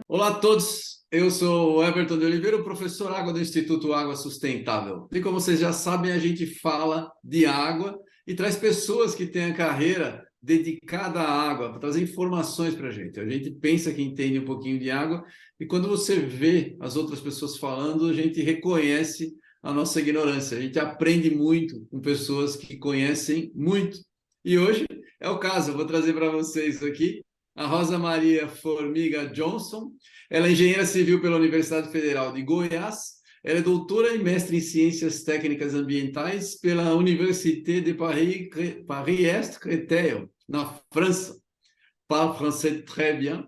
Olá a todos, eu sou o Everton de Oliveira, o professor Água do Instituto Água Sustentável. E como vocês já sabem, a gente fala de água e traz pessoas que têm a carreira dedicada à água, para trazer informações para a gente. A gente pensa que entende um pouquinho de água e quando você vê as outras pessoas falando, a gente reconhece a nossa ignorância. A gente aprende muito com pessoas que conhecem muito. E hoje é o caso, eu vou trazer para vocês aqui a Rosa Maria Formiga Johnson. Ela é engenheira civil pela Universidade Federal de Goiás. Ela é doutora e mestre em Ciências Técnicas Ambientais pela Université de Paris-Est-Créteil, na França. Parle français très bien.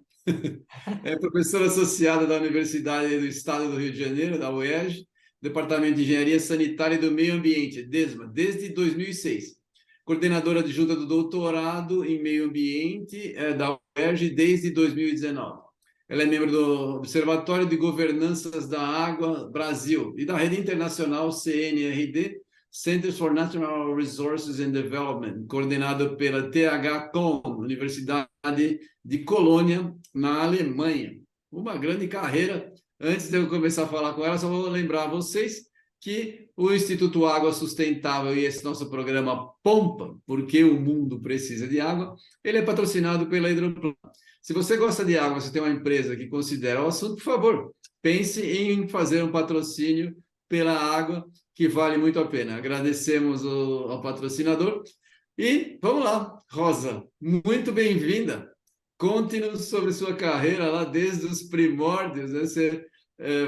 É professora associada da Universidade do Estado do Rio de Janeiro, da UERJ, Departamento de Engenharia Sanitária e do Meio Ambiente, DESMA, desde 2006. Coordenadora adjunta do doutorado em Meio Ambiente da UERJ desde 2019. Ela é membro do Observatório de Governanças da Água Brasil e da rede internacional CNRD, Centers for Natural Resources and Development, coordenado pela THCOM, Universidade de Colônia, na Alemanha. Uma grande carreira. Antes de eu começar a falar com ela, só vou lembrar a vocês que o Instituto Água Sustentável e esse nosso programa Pompa, porque o mundo precisa de água, ele é patrocinado pela Hidroplan. Se você gosta de água, você tem uma empresa que considera o assunto, por favor, pense em fazer um patrocínio pela água, que vale muito a pena. Agradecemos ao patrocinador. E vamos lá, Rosa, muito bem-vinda. Conte-nos sobre sua carreira lá desde os primórdios, né? Você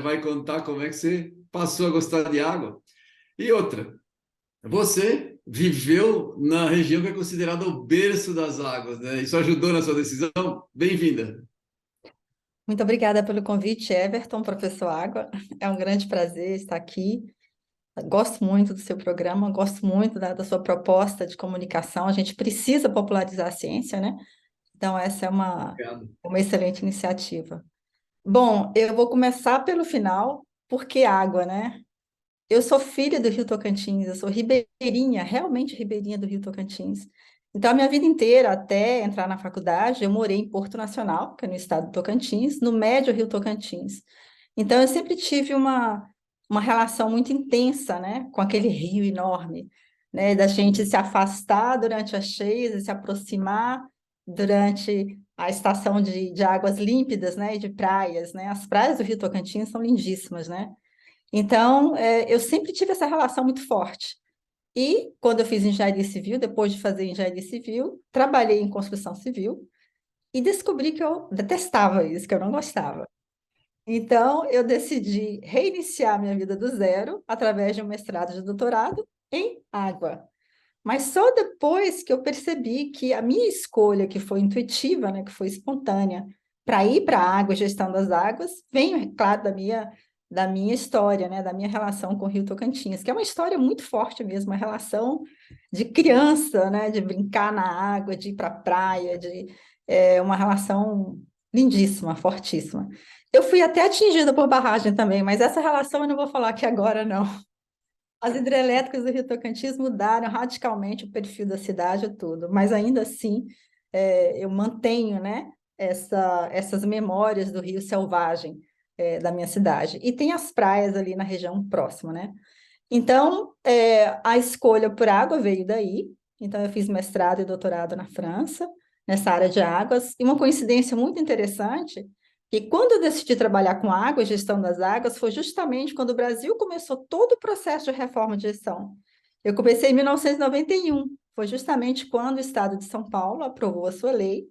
vai contar como é que você passou a gostar de água. E outra, você viveu na região que é considerada o berço das águas, né? Isso ajudou na sua decisão? Bem-vinda. Muito obrigada pelo convite, Everton, professor Água. É um grande prazer estar aqui. Gosto muito do seu programa, gosto muito da sua proposta de comunicação. A gente precisa popularizar a ciência, né? Então, essa é Obrigado. uma excelente iniciativa. Bom, eu vou começar pelo final, porque água, né? Eu sou filha do Rio Tocantins, eu sou ribeirinha, realmente ribeirinha do Rio Tocantins. Então, a minha vida inteira, até entrar na faculdade, eu morei em Porto Nacional, que é no estado do Tocantins, no médio Rio Tocantins. Então, eu sempre tive uma relação muito intensa, né, com aquele rio enorme, né, da gente se afastar durante as cheias e se aproximar durante a estação de águas límpidas, né, e de praias, né. As praias do Rio Tocantins são lindíssimas, né. Então, eu sempre tive essa relação muito forte. E quando eu fiz engenharia civil, depois de fazer engenharia civil, trabalhei em construção civil e descobri que eu detestava isso, que eu não gostava. Então, eu decidi reiniciar minha vida do zero através de um mestrado de doutorado em água. Mas só depois que eu percebi que a minha escolha, que foi intuitiva, né, que foi espontânea, para ir para a água, gestão das águas, vem, é claro, da minha história, né, da minha relação com o Rio Tocantins, que é uma história muito forte mesmo, uma relação de criança, né, de brincar na água, de ir para a praia, uma relação lindíssima, fortíssima. Eu fui até atingida por barragem também, mas essa relação eu não vou falar aqui agora, não. As hidrelétricas do Rio Tocantins mudaram radicalmente o perfil da cidade e tudo, mas ainda assim eu mantenho, né, essas memórias do rio selvagem da minha cidade. E tem as praias ali na região próxima, né? Então, a escolha por água veio daí. Então, eu fiz mestrado e doutorado na França, nessa área de águas. E uma coincidência muito interessante, que quando eu decidi trabalhar com água e gestão das águas, foi justamente quando o Brasil começou todo o processo de reforma de gestão. Eu comecei em 1991, foi justamente quando o Estado de São Paulo aprovou a sua lei,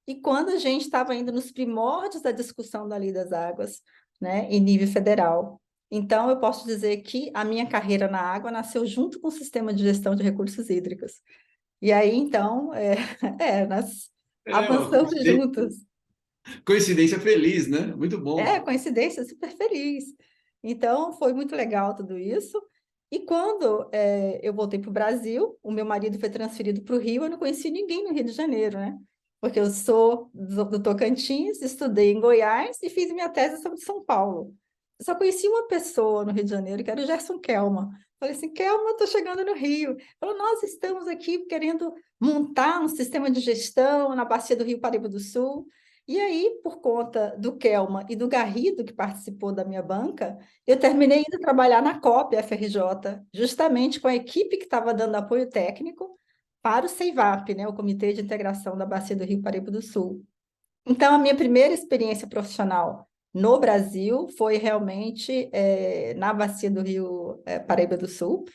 e quando a gente estava indo nos primórdios da discussão da Lei das Águas, né, em nível federal. Então, eu posso dizer que a minha carreira na água nasceu junto com o sistema de gestão de recursos hídricos. E aí, então, nós Uma avançamos juntos. coincidência feliz, né? Muito bom. Coincidência, super feliz. Então, foi muito legal tudo isso. E quando eu voltei para o Brasil, o meu marido foi transferido para o Rio, eu não conheci ninguém no Rio de Janeiro, né? Porque eu sou do Tocantins, estudei em Goiás e fiz minha tese sobre São Paulo. Eu só conheci uma pessoa no Rio de Janeiro, que era o Gerson Kelman, Falei assim, Kelma, eu estou chegando no Rio. Falou, nós estamos aqui querendo montar um sistema de gestão na bacia do Rio Paraíba do Sul. E aí, por conta do Kelma e do Garrido, que participou da minha banca, eu terminei indo trabalhar na COP FRJ, justamente com a equipe que estava dando apoio técnico para o CEIVAP, né, o Comitê de Integração da Bacia do Rio Paraíba do Sul. Então, a minha primeira experiência profissional no Brasil foi realmente na bacia do Rio Paraíba do Sul,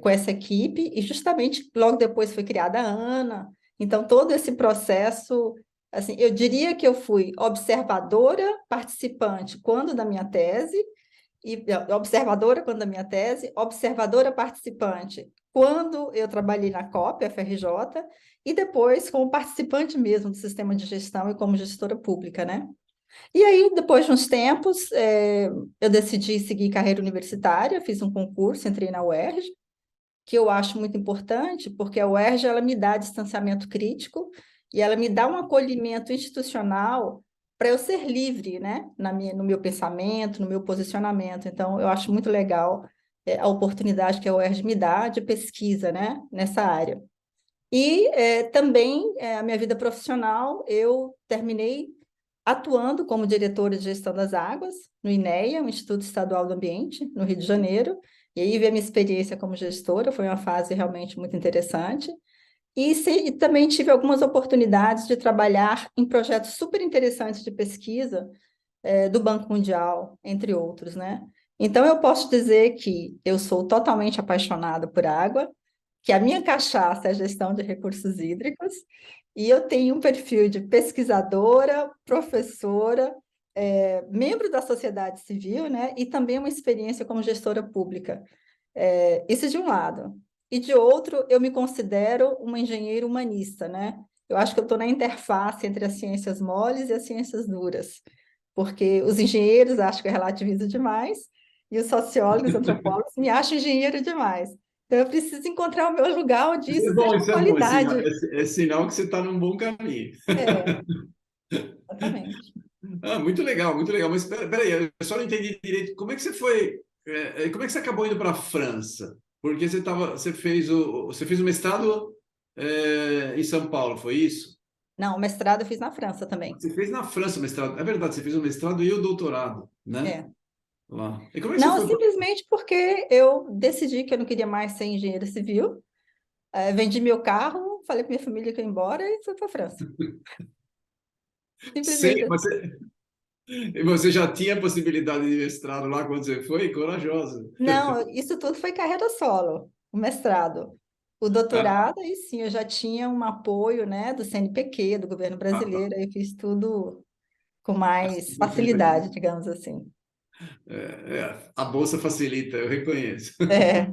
com essa equipe, e justamente logo depois foi criada a ANA. Então, todo esse processo, assim, eu diria que eu fui observadora, participante quando da minha tese, e observadora quando da minha tese, observadora participante quando eu trabalhei na COP, FRJ, e depois como participante mesmo do sistema de gestão e como gestora pública, né? E aí, depois de uns tempos, eu decidi seguir carreira universitária, fiz um concurso, entrei na UERJ, que eu acho muito importante, porque a UERJ ela me dá distanciamento crítico e ela me dá um acolhimento institucional para eu ser livre, né, no meu pensamento, no meu posicionamento. Então, eu acho muito legal a oportunidade que a UERJ me dá de pesquisa, né, nessa área. E também a minha vida profissional, eu terminei atuando como diretora de gestão das águas no INEA, o Instituto Estadual do Ambiente, no Rio de Janeiro. E aí veio a minha experiência como gestora, foi uma fase realmente muito interessante. E também tive algumas oportunidades de trabalhar em projetos super interessantes de pesquisa do Banco Mundial, entre outros, né? Então, eu posso dizer que eu sou totalmente apaixonada por água, que a minha cachaça é a gestão de recursos hídricos, e eu tenho um perfil de pesquisadora, professora, membro da sociedade civil, né? E também uma experiência como gestora pública. Isso de um lado. E de outro, eu me considero uma engenheira humanista, né? Eu acho que eu estou na interface entre as ciências moles e as ciências duras, porque os engenheiros acham que eu relativizo demais, e os sociólogos, antropólogos me acham engenheiro demais. Então, eu preciso encontrar o meu lugar onde isso seja uma Isso é bom, qualidade. é sinal que você está num bom caminho. É, exatamente. Ah, muito legal, muito legal. Mas peraí, eu só não entendi direito. Como é que você foi? Como é que você acabou indo para a França? Porque você fez o mestrado em São Paulo, foi isso? Não, o mestrado eu fiz na França também. Você fez na França o mestrado. É verdade, você fez o mestrado e o doutorado, né? É. Lá. E como é que você Não, foi para? simplesmente porque eu decidi que eu não queria mais ser engenheira civil, vendi meu carro, falei para minha família que eu ia embora e fui para a França. Simplesmente Sim, assim. e você já tinha a possibilidade de mestrado lá quando você foi? Corajosa. Não, isso tudo foi carreira solo, o mestrado. O Ah, doutorado, aí sim, eu já tinha um apoio, né, do CNPq, do governo tá. brasileiro, aí eu fiz tudo com mais Assim você fez. facilidade, digamos assim. A bolsa facilita, eu reconheço. É,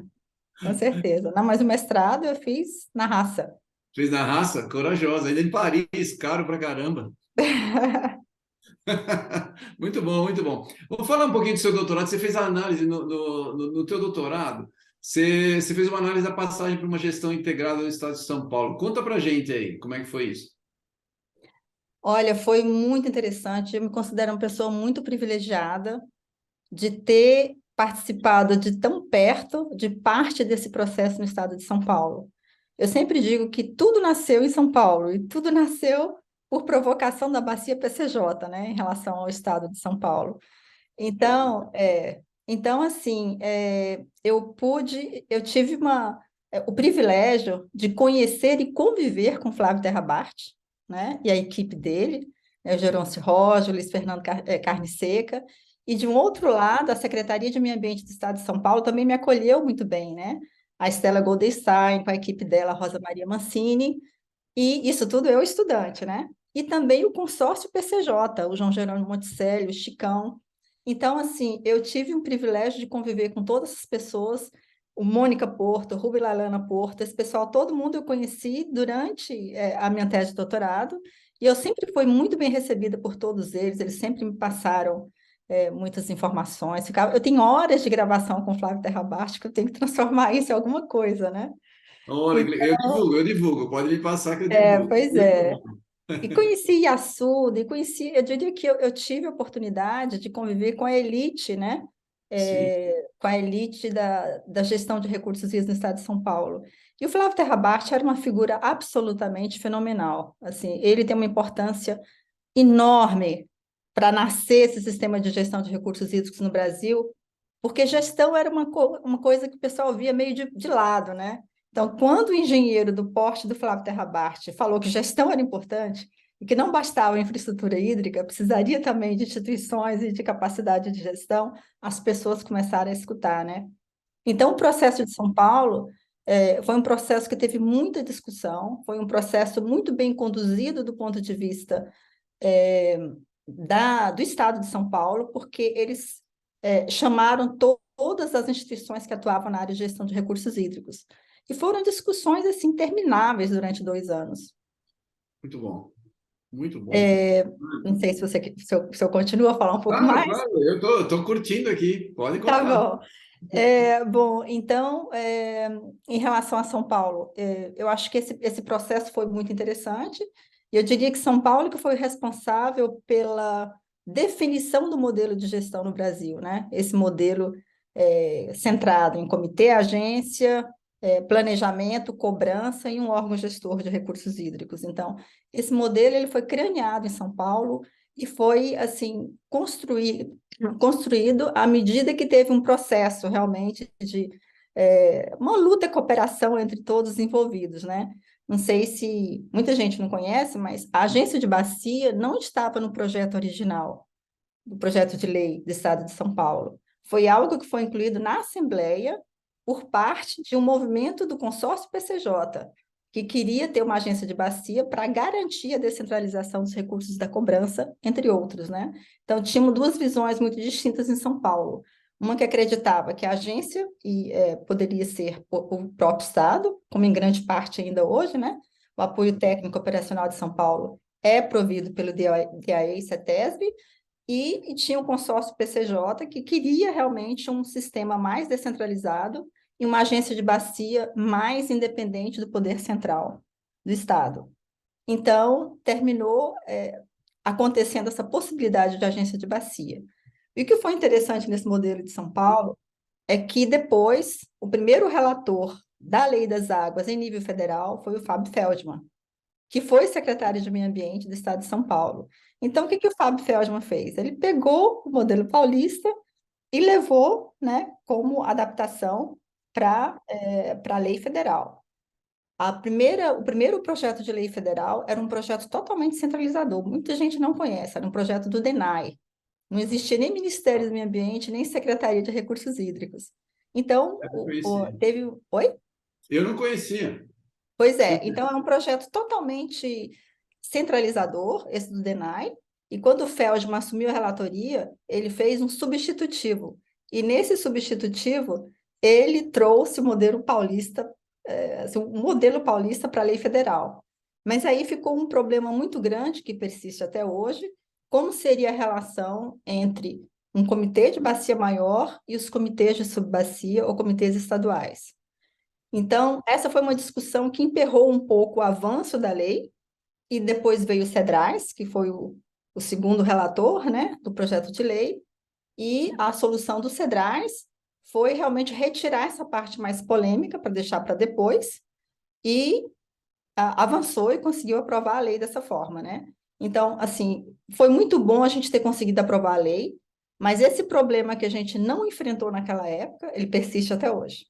com certeza. Não, mas o mestrado eu fiz na raça. Fez na raça? Corajosa. Ainda em Paris, caro pra caramba. Muito bom, muito bom. Vamos falar um pouquinho do seu doutorado. Você fez a análise no teu doutorado. Você fez uma análise da passagem para uma gestão integrada no estado de São Paulo. Conta pra gente aí, como é que foi isso? Olha, foi muito interessante. Eu me considero uma pessoa muito privilegiada de ter participado de tão perto de parte desse processo no estado de São Paulo. Eu sempre digo que tudo nasceu em São Paulo e tudo nasceu por provocação da Bacia PCJ, né, em relação ao estado de São Paulo. Então, assim, eu tive o privilégio de conhecer e conviver com Flávio Terrabate, né, e a equipe dele, né, o Geronci Rocha, o Luiz Fernando Carne Seca, e de um outro lado, a Secretaria de Meio Ambiente do Estado de São Paulo também me acolheu muito bem, né? A Estela Goldenstein, com a equipe dela, a Rosa Maria Mancini, e isso tudo eu estudante, né? E também o consórcio PCJ, o João Jerônimo Monticelli, o Chicão. Então, assim, eu tive um privilégio de conviver com todas essas pessoas, o Mônica Porto, o Rubi Lalana Porto, esse pessoal, todo mundo eu conheci durante a minha tese de doutorado, e eu sempre fui muito bem recebida por todos eles sempre me passaram muitas informações. Eu tenho horas de gravação com o Flávio Terrabate que eu tenho que transformar isso em alguma coisa, né? Olha, eu Então, divulgo, eu divulgo. Pode me passar que eu divulgo. pois é. E conheci Yassuda, eu diria que eu tive a oportunidade de conviver com a elite, né, sim, com a elite da gestão de recursos hídricos no estado de São Paulo. E o Flávio Terrabate era uma figura absolutamente fenomenal. Assim, ele tem uma importância enorme para nascer esse sistema de gestão de recursos hídricos no Brasil, porque gestão era uma coisa que o pessoal via meio de lado, né? Então, quando o engenheiro do porte do Flávio Terrabate falou que gestão era importante e que não bastava a infraestrutura hídrica, precisaria também de instituições e de capacidade de gestão, as pessoas começaram a escutar, né? Então, o processo de São Paulo foi um processo que teve muita discussão, foi um processo muito bem conduzido do ponto de vista é, do Estado de São Paulo, porque eles chamaram todas as instituições que atuavam na área de gestão de recursos hídricos. E foram discussões assim intermináveis durante 2 anos. muito bom, muito bom. É, não sei se eu continuo a falar um pouco Claro, mais. claro, eu tô curtindo aqui, pode Tá contar. bom. Bom, então, em relação a São Paulo, eu acho que esse processo foi muito interessante. E eu diria que São Paulo que foi responsável pela definição do modelo de gestão no Brasil, né? Esse modelo centrado em comitê, agência, planejamento, cobrança e um órgão gestor de recursos hídricos. Então, esse modelo ele foi craneado em São Paulo e foi assim construído à medida que teve um processo realmente de uma luta e cooperação entre todos os envolvidos, né? Não sei se muita gente não conhece, mas a agência de bacia não estava no projeto original, do projeto de lei do Estado de São Paulo. Foi algo que foi incluído na Assembleia por parte de um movimento do consórcio PCJ, que queria ter uma agência de bacia para garantir a descentralização dos recursos da cobrança, entre outros, né? Então, tínhamos duas visões muito distintas em São Paulo. Uma que acreditava que a agência poderia ser o próprio Estado, como em grande parte ainda hoje, né? O apoio técnico operacional de São Paulo é provido pelo DAE e CETESB, e tinha o consórcio PCJ, que queria realmente um sistema mais descentralizado e uma agência de bacia mais independente do poder central do Estado. Então, terminou acontecendo essa possibilidade de agência de bacia. E o que foi interessante nesse modelo de São Paulo é que depois, o primeiro relator da Lei das Águas em nível federal foi o Fábio Feldman, que foi secretário de Meio Ambiente do Estado de São Paulo. Então, o que o Fábio Feldman fez? Ele pegou o modelo paulista e levou, né, como adaptação para a lei federal. O primeiro projeto de lei federal era um projeto totalmente centralizador. Muita gente não conhece, era um projeto do DENAI. Não existia nem Ministério do Meio Ambiente, nem Secretaria de Recursos Hídricos. Então, Eu não conhecia. teve. Oi? Eu não conhecia. Pois é, então é um projeto totalmente centralizador, esse do DENAI, e quando o Feldman assumiu a relatoria, ele fez um substitutivo, e nesse substitutivo, ele trouxe o modelo paulista, assim, o modelo paulista para a lei federal. Mas aí ficou um problema muito grande, que persiste até hoje, como seria a relação entre um comitê de bacia maior e os comitês de subbacia ou comitês estaduais. Então, essa foi uma discussão que emperrou um pouco o avanço da lei, e depois veio o CEDRAS, que foi o segundo relator, né, do projeto de lei, e a solução do CEDRAS foi realmente retirar essa parte mais polêmica para deixar para depois, e avançou e conseguiu aprovar a lei dessa forma, né? Então, assim, foi muito bom a gente ter conseguido aprovar a lei, mas esse problema que a gente não enfrentou naquela época, ele persiste até hoje,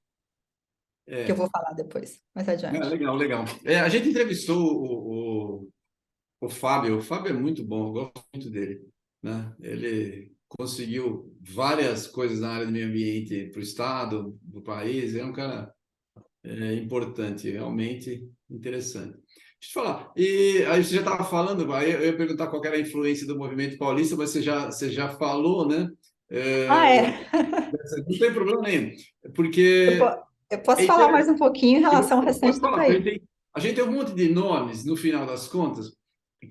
que eu É, vou falar depois, mais adiante. legal, legal. A gente entrevistou o Fábio. O Fábio é muito bom, eu gosto muito dele, né? Ele conseguiu várias coisas na área do meio ambiente para o estado, do país. É um cara importante, realmente interessante. Deixa eu te falar. E aí você já estava falando, aí eu ia perguntar qual que era a influência do movimento paulista, mas você já falou, né? Ah, É, é. não tem problema nenhum, Eu, porque po- eu posso é falar mais interessante. um pouquinho em relação ao restante Pode do falar, porque país. a gente tem um monte de nomes, no final das contas,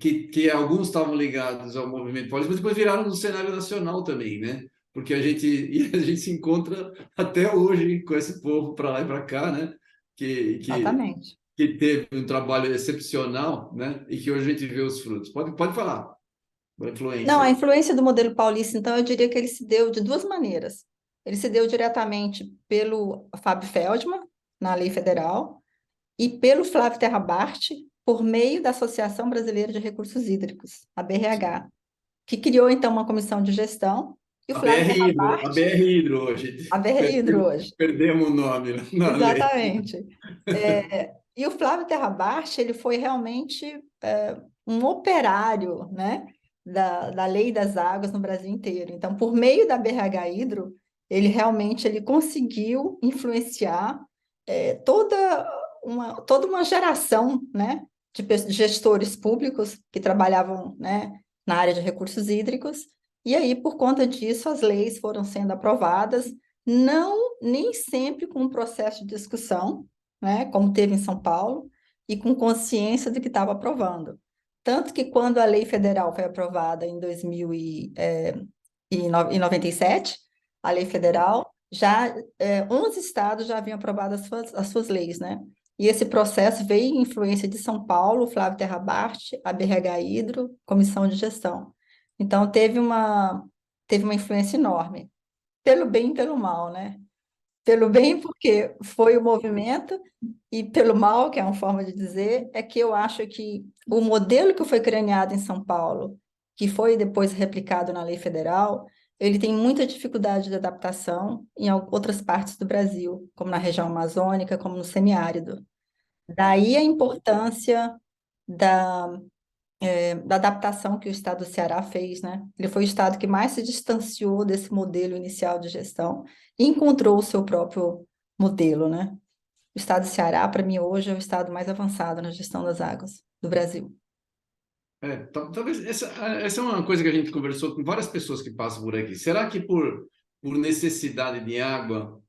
que alguns estavam ligados ao movimento paulista, mas depois viraram no cenário nacional também, né? Porque e a gente se encontra até hoje com esse povo para lá e para cá, né? Que, que, Exatamente. que teve um trabalho excepcional, né? E que hoje a gente vê os frutos. Pode falar, da Não, influência a aí. influência do modelo paulista, então, eu diria que ele se deu de duas maneiras. ele se deu diretamente pelo Fábio Feldman, na lei federal, e pelo Flávio Terrabart, por meio da Associação Brasileira de Recursos Hídricos, a BRH, que criou, então, uma comissão de gestão, e o A Flávio BR Hidro, a Terrabart, BR Hidro hoje. a BR Hidro hoje. Perdemos o nome na lei. Exatamente. E o Flávio Terrabart, ele foi realmente um operário, né, da Lei das Águas no Brasil inteiro. Então, por meio da BRH Hidro, ele conseguiu influenciar toda uma geração, né, de gestores públicos que trabalhavam, né, na área de recursos hídricos. E aí, por conta disso, as leis foram sendo aprovadas, não nem sempre com um processo de discussão, né, como teve em São Paulo, e com consciência do que estava aprovando. Tanto que quando a lei federal foi aprovada em 1997, a lei federal, já 11 estados já haviam aprovado as suas leis, né? E esse processo veio em influência de São Paulo, Flávio Terrabart, a BRH Hidro, Comissão de Gestão. Então, teve uma influência enorme, pelo bem e pelo mal, né? Pelo bem, porque foi o movimento, e pelo mal, que é uma forma de dizer, é que eu acho que o modelo que foi craneado em São Paulo, que foi depois replicado na lei federal, ele tem muita dificuldade de adaptação em outras partes do Brasil, como na região amazônica, como no semiárido. Daí a importância da, da adaptação que o estado do Ceará fez, né? Ele foi o estado que mais se distanciou desse modelo inicial de gestão e encontrou o seu próprio modelo, né? O estado do Ceará, para mim, hoje é o estado mais avançado na gestão das águas do Brasil. Talvez essa é uma coisa que a gente conversou com várias pessoas que passam por aqui. Será que por necessidade de água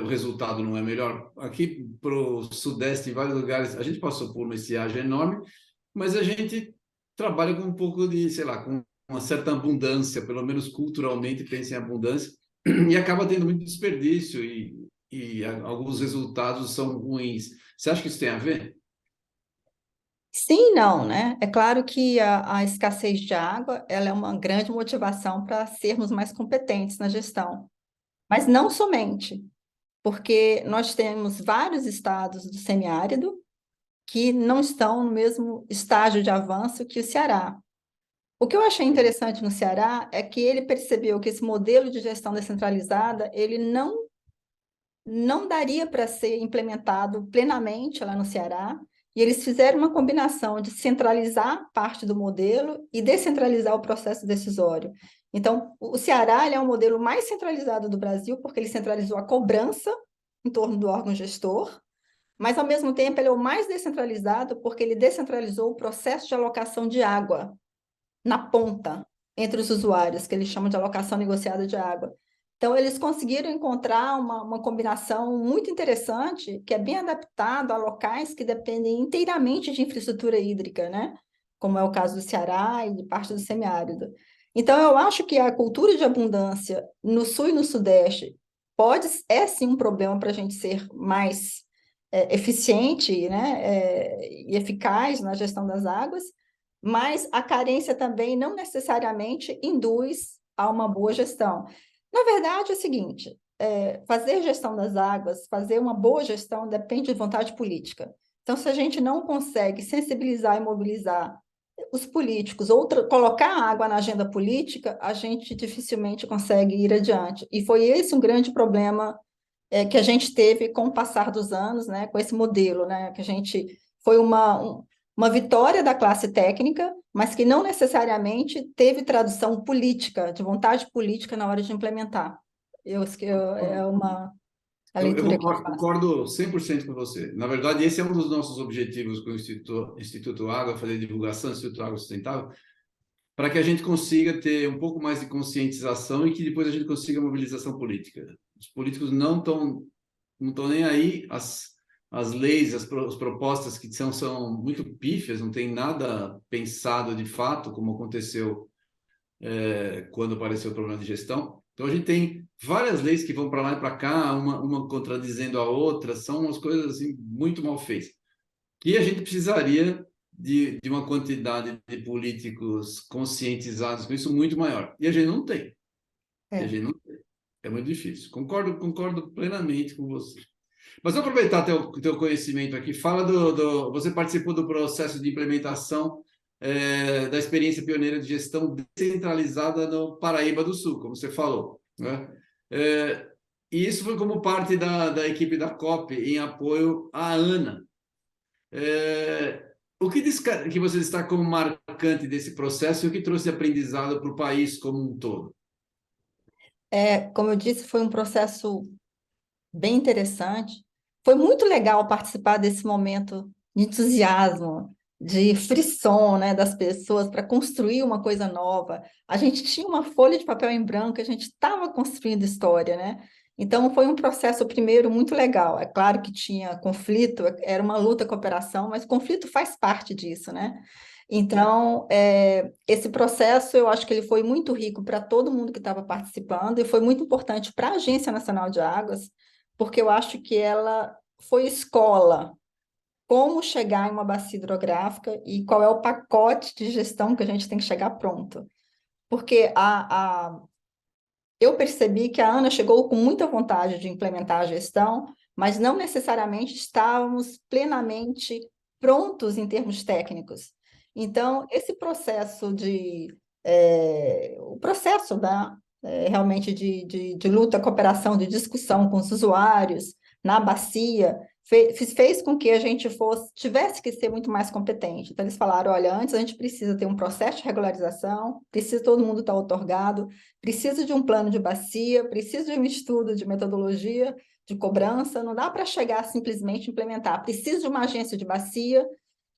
o resultado não é melhor? Aqui para o Sudeste, em vários lugares, a gente passou por uma estiagem enorme, mas a gente trabalha com um pouco de, sei lá, com uma certa abundância, pelo menos culturalmente pensa em abundância, e acaba tendo muito desperdício e alguns resultados são ruins. Você acha que isso tem a ver? Sim e não, né? É claro que a escassez de água, ela é uma grande motivação para sermos mais competentes na gestão, mas não somente, porque nós temos vários estados do semiárido que não estão no mesmo estágio de avanço que o Ceará. O que eu achei interessante no Ceará é que ele percebeu que esse modelo de gestão descentralizada, ele não daria para ser implementado plenamente lá no Ceará, e eles fizeram uma combinação de centralizar parte do modelo e descentralizar o processo decisório. Então, o Ceará ele é um modelo mais centralizado do Brasil, porque ele centralizou a cobrança em torno do órgão gestor, mas, ao mesmo tempo, ele é o mais descentralizado, porque ele descentralizou o processo de alocação de água na ponta entre os usuários, que eles chamam de alocação negociada de água. Então, eles conseguiram encontrar uma combinação muito interessante, que é bem adaptado a locais que dependem inteiramente de infraestrutura hídrica, né? Como é o caso do Ceará e de parte do semiárido. Então, eu acho que a cultura de abundância no sul e no sudeste é sim um problema para a gente ser mais eficiente, né? E eficaz na gestão das águas, mas a carência também não necessariamente induz a uma boa gestão. Na verdade, é o seguinte: fazer gestão das águas, fazer uma boa gestão depende de vontade política. Então, se a gente não consegue sensibilizar e mobilizar os políticos ou colocar a água na agenda política, a gente dificilmente consegue ir adiante. E foi esse um grande problema que a gente teve com o passar dos anos, né, com esse modelo, né, que a gente foi uma vitória da classe técnica, mas que não necessariamente teve tradução política, de vontade política na hora de implementar. É a Eu leitura que eu faço. concordo 100% com você. Na verdade, esse é um dos nossos objetivos com o Instituto Água, fazer divulgação do Instituto Água Sustentável, para que a gente consiga ter um pouco mais de conscientização e que depois a gente consiga mobilização política. Os políticos não estão nem aí, as leis, as propostas que são muito pífias, não tem nada pensado de fato, como aconteceu quando apareceu o problema de gestão. Então, a gente tem várias leis que vão para lá e para cá, uma contradizendo a outra, são umas coisas assim, muito mal feitas. Que a gente precisaria de uma quantidade de políticos conscientizados com isso muito maior. E a gente não tem. E a É. gente não tem. É muito difícil. Concordo plenamente com você. Mas vou aproveitar teu conhecimento aqui. Fala Você participou do processo de implementação da experiência pioneira de gestão descentralizada no Paraíba do Sul, como você falou, né? E isso foi como parte da equipe da COP em apoio à ANA. O que você destaca como marcante desse processo e o que trouxe aprendizado para o país como um todo? Como eu disse, foi um processo bem interessante. Foi muito legal participar desse momento de entusiasmo, de frisson, né, das pessoas para construir uma coisa nova. A gente tinha uma folha de papel em branco, a gente estava construindo história, né? Então foi um processo primeiro muito legal. É claro que tinha conflito, era uma luta, cooperação, mas conflito faz parte disso, né? Então, esse processo, eu acho que ele foi muito rico para todo mundo que estava participando e foi muito importante para a Agência Nacional de Águas, porque eu acho que ela foi escola, como chegar em uma bacia hidrográfica e qual é o pacote de gestão que a gente tem que chegar pronto. Porque eu percebi que a Ana chegou com muita vontade de implementar a gestão, mas não necessariamente estávamos plenamente prontos em termos técnicos. Então, esse processo o processo realmente de luta, cooperação, de discussão com os usuários na bacia, fez com que a gente tivesse que ser muito mais competente. Então, eles falaram, olha, antes a gente precisa ter um processo de regularização, precisa todo mundo estar outorgado, precisa de um plano de bacia, precisa de um estudo de metodologia de cobrança, não dá para chegar simplesmente implementar, precisa de uma agência de bacia.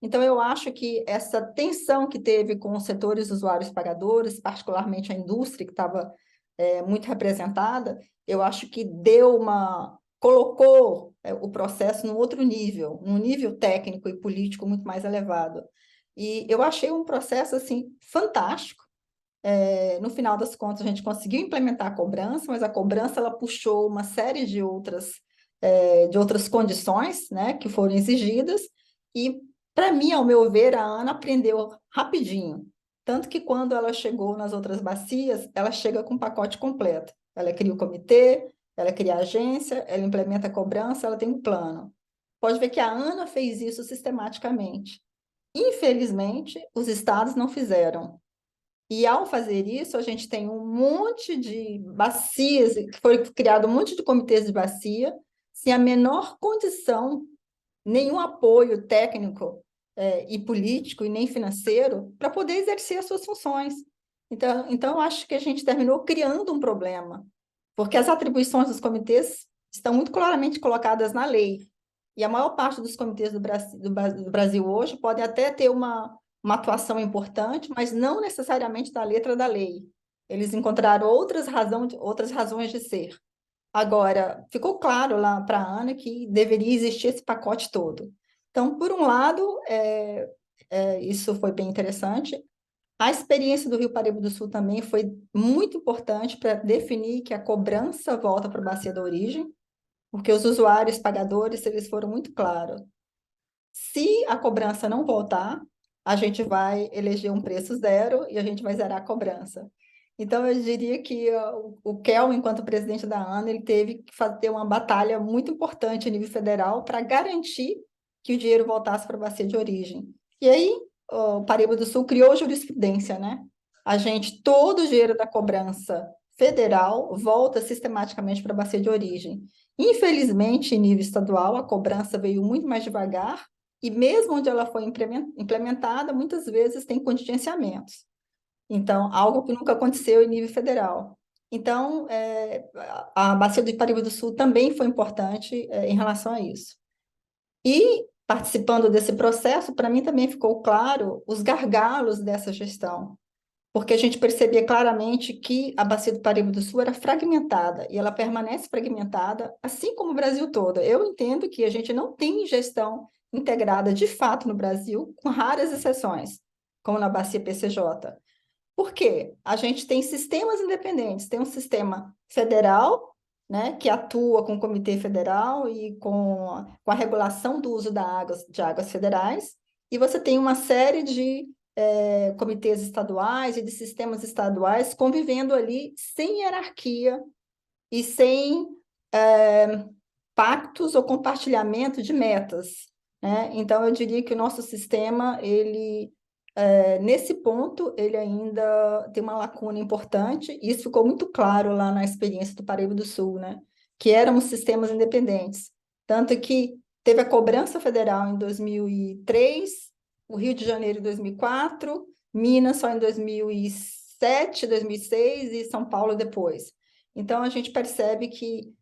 Então, eu acho que essa tensão que teve com os setores usuários pagadores, particularmente a indústria que estava muito representada, eu acho que colocou o processo num outro nível, num nível técnico e político muito mais elevado. E eu achei um processo assim fantástico. No final das contas, a gente conseguiu implementar a cobrança, mas a cobrança ela puxou uma série de outras condições, né, que foram exigidas, e, para mim, ao meu ver, a Ana aprendeu rapidinho. Tanto que, quando ela chegou nas outras bacias, ela chega com um pacote completo. Ela cria o comitê, ela cria a agência, ela implementa a cobrança, ela tem um plano. Pode ver que a Ana fez isso sistematicamente. Infelizmente, os estados não fizeram. E, ao fazer isso, a gente tem um monte de bacias, que foi criado um monte de comitês de bacia, sem a menor condição, nenhum apoio técnico, e político, e nem financeiro, para poder exercer as suas funções. Então, eu acho que a gente terminou criando um problema, porque as atribuições dos comitês estão muito claramente colocadas na lei. E a maior parte dos comitês do Brasil hoje podem até ter uma atuação importante, mas não necessariamente da letra da lei. Eles encontraram outras razões de ser. Agora, ficou claro lá para a Ana que deveria existir esse pacote todo. Então, por um lado, isso foi bem interessante. A experiência do Rio Paraíba do Sul também foi muito importante para definir que a cobrança volta para a bacia da origem, porque os usuários pagadores, eles foram muito claros. Se a cobrança não voltar, a gente vai eleger um preço zero e a gente vai zerar a cobrança. Então, eu diria que o Kel, enquanto presidente da ANA, ele teve que fazer uma batalha muito importante a nível federal para garantir que o dinheiro voltasse para a bacia de origem. E aí, o Paraíba do Sul criou jurisprudência, né? Todo o dinheiro da cobrança federal volta sistematicamente para a bacia de origem. Infelizmente, em nível estadual, a cobrança veio muito mais devagar, e mesmo onde ela foi implementada, muitas vezes tem contingenciamentos. Então, algo que nunca aconteceu em nível federal. Então, a Bacia do Paraíba do Sul também foi importante em relação a isso. E, participando desse processo, para mim também ficou claro os gargalos dessa gestão, porque a gente percebia claramente que a Bacia do Paraíba do Sul era fragmentada, e ela permanece fragmentada, assim como o Brasil todo. Eu entendo que a gente não tem gestão integrada de fato no Brasil, com raras exceções, como na Bacia PCJ. Por quê? A gente tem sistemas independentes, tem um sistema federal, né, que atua com o Comitê Federal e com a regulação do uso de águas federais, e você tem uma série de comitês estaduais e de sistemas estaduais convivendo ali sem hierarquia e sem é, pactos ou compartilhamento de metas, né? Então, eu diria que o nosso sistema, nesse ponto, ele ainda tem uma lacuna importante, e isso ficou muito claro lá na experiência do Paraíba do Sul, né? Que éramos sistemas independentes. Tanto que teve a cobrança federal em 2003, o Rio de Janeiro em 2004, Minas só em 2007, 2006 e São Paulo depois. Então, a gente percebe que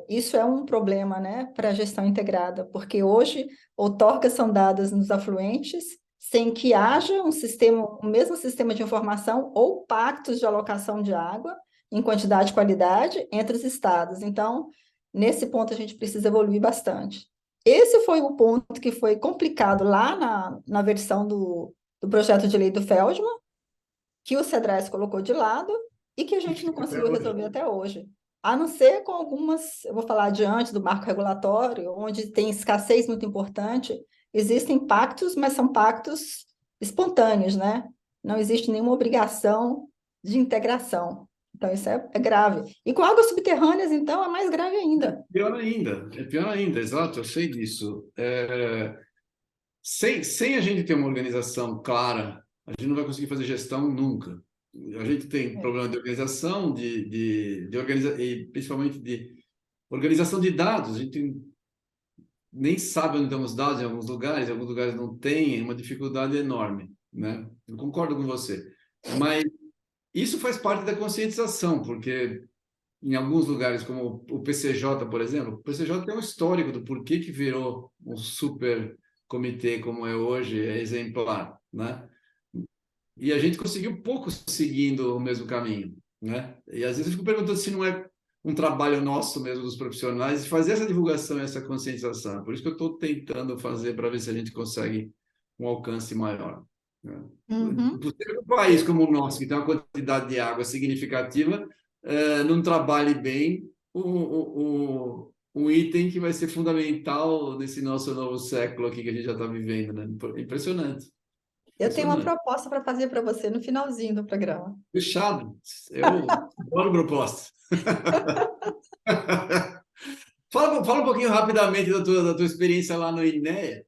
isso é um problema, né, para a gestão integrada, porque hoje outorgas são dadas nos afluentes sem que haja um sistema, o mesmo sistema de informação ou pactos de alocação de água em quantidade e qualidade entre os estados. Então, nesse ponto, a gente precisa evoluir bastante. Esse foi o ponto que foi complicado lá na versão do projeto de lei do Feldman, que o CEDRAS colocou de lado e que a E gente não fica até conseguiu hoje. resolver até hoje. A não ser com algumas, eu vou falar diante do marco regulatório, onde tem escassez muito importante, existem pactos, mas são pactos espontâneos, né? Não existe nenhuma obrigação de integração. Então, isso é grave. E com águas subterrâneas, então, é mais grave ainda. É pior ainda, exato, eu sei disso. Sem a gente ter uma organização clara, a gente não vai conseguir fazer gestão nunca. A gente tem É. problema de organização, e principalmente de organização de dados. A gente nem sabe onde estão os dados em alguns lugares não tem, é uma dificuldade enorme, né? Eu concordo com você. Mas isso faz parte da conscientização, porque em alguns lugares, como o PCJ, por exemplo, o PCJ tem um histórico do porquê que virou um super comitê como é hoje, é exemplar, né? E a gente conseguiu pouco seguindo o mesmo caminho, né? E às vezes eu fico perguntando se não é um trabalho nosso mesmo, dos profissionais, de fazer essa divulgação, essa conscientização. Por isso que eu estou tentando fazer para ver se a gente consegue um alcance maior, né? Uhum. Por ser um país como o nosso, que tem uma quantidade de água significativa, não trabalhe bem um item que vai ser fundamental nesse nosso novo século aqui que a gente já está vivendo, né? Impressionante, Eu tenho uma impressionante. proposta para fazer para você no finalzinho do programa. Fechado. Eu adoro proposta. Fala um pouquinho rapidamente da tua experiência lá no INEA,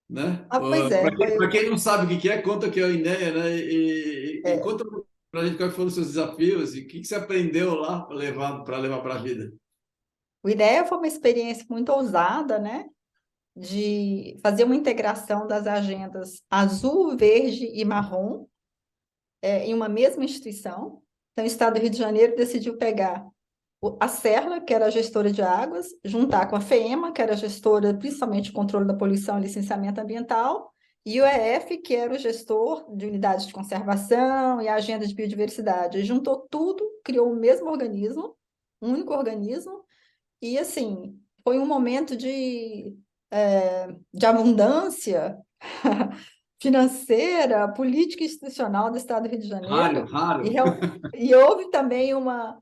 né? Ah, pois é, Para quem não sabe o que é, conta o que é o INEA, né? E é, conta para a gente quais foram os seus desafios e o que você aprendeu lá para levar para a vida. o IDEA foi uma experiência muito ousada, né? De fazer uma integração das agendas azul, verde e marrom em uma mesma instituição. Então, o Estado do Rio de Janeiro decidiu pegar a Serra, que era a gestora de águas, juntar com a FEMA, que era a gestora principalmente de controle da poluição e licenciamento ambiental, e o EF, que era o gestor de unidades de conservação e a agenda de biodiversidade. E juntou tudo, criou o mesmo organismo, um único organismo, e assim, foi um momento de abundância financeira, política e institucional do Estado do Rio de Raro, Janeiro, e, raro. e houve também uma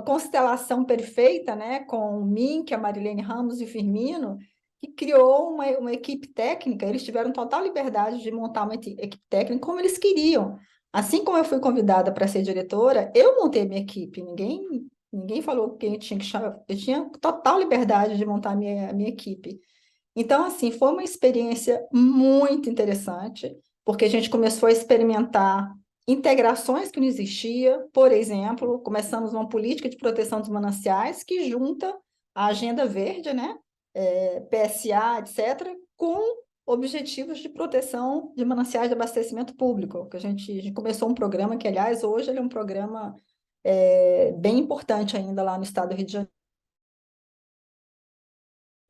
constelação perfeita, né, com o Mink, a Marilene Ramos e o Firmino, que criou uma equipe técnica. Eles tiveram total liberdade de montar uma equipe técnica como eles queriam. Assim como eu fui convidada para ser diretora, eu montei minha equipe. Ninguém falou que eu tinha que chamar. Eu tinha total liberdade de montar a minha equipe. Então, assim, foi uma experiência muito interessante, porque a gente começou a experimentar integrações que não existia. Por exemplo, começamos uma política de proteção dos mananciais que junta a agenda verde, né, PSA, etc., com objetivos de proteção de mananciais de abastecimento público, que a gente começou um programa que, aliás, hoje ele é um programa bem importante ainda lá no estado do Rio de Janeiro.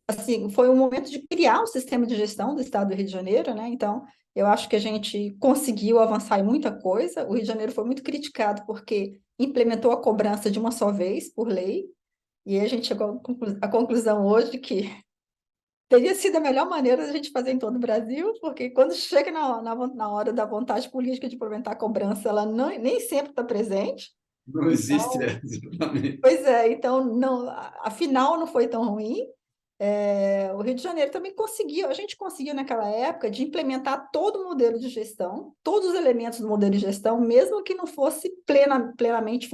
Assim, foi um momento de criar um sistema de gestão do estado do Rio de Janeiro, né? Então, eu acho que a gente conseguiu avançar em muita coisa. O Rio de Janeiro foi muito criticado porque implementou a cobrança de uma só vez por lei, e aí a gente chegou à conclusão hoje que teria sido a melhor maneira da gente fazer em todo o Brasil, porque quando chega na hora da vontade política de implementar a cobrança, ela nem sempre está presente. Não existe, Então, exatamente. pois é, então não, afinal não foi tão ruim. O Rio de Janeiro também conseguiu, a gente conseguiu naquela época de implementar todo o modelo de gestão, todos os elementos do modelo de gestão, mesmo que não fosse plenamente,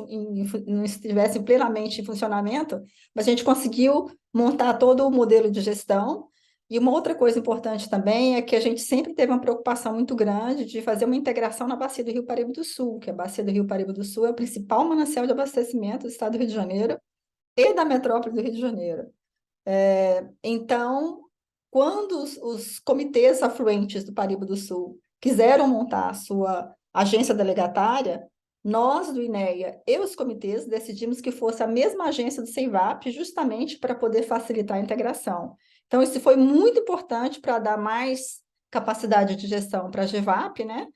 não estivesse plenamente em funcionamento, mas a gente conseguiu montar todo o modelo de gestão. E uma outra coisa importante também é que a gente sempre teve uma preocupação muito grande de fazer uma integração na bacia do Rio Paraíba do Sul, que a bacia do Rio Paraíba do Sul é o principal manancial de abastecimento do estado do Rio de Janeiro e da metrópole do Rio de Janeiro. Então, quando os comitês afluentes do Paraíba do Sul quiseram montar a sua agência delegatária, nós do INEA e os comitês decidimos que fosse a mesma agência do CEIVAP, justamente para poder facilitar a integração. Então, isso foi muito importante para dar mais capacidade de gestão para a GEVAP, né?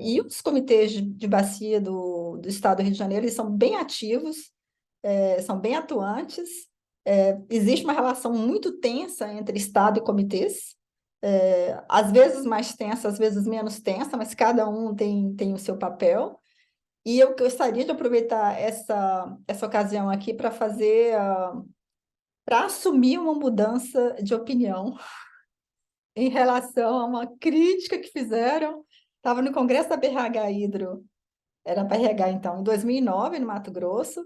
E os comitês de bacia do Estado do Rio de Janeiro, eles são bem ativos, são bem atuantes. Existe uma relação muito tensa entre Estado e comitês, às vezes mais tensa, às vezes menos tensa, mas cada um tem o seu papel. E eu gostaria de aproveitar essa ocasião aqui para para assumir uma mudança de opinião em relação a uma crítica que fizeram. Estava no Congresso da BRH Hidro, era para RH, então, em 2009, no Mato Grosso,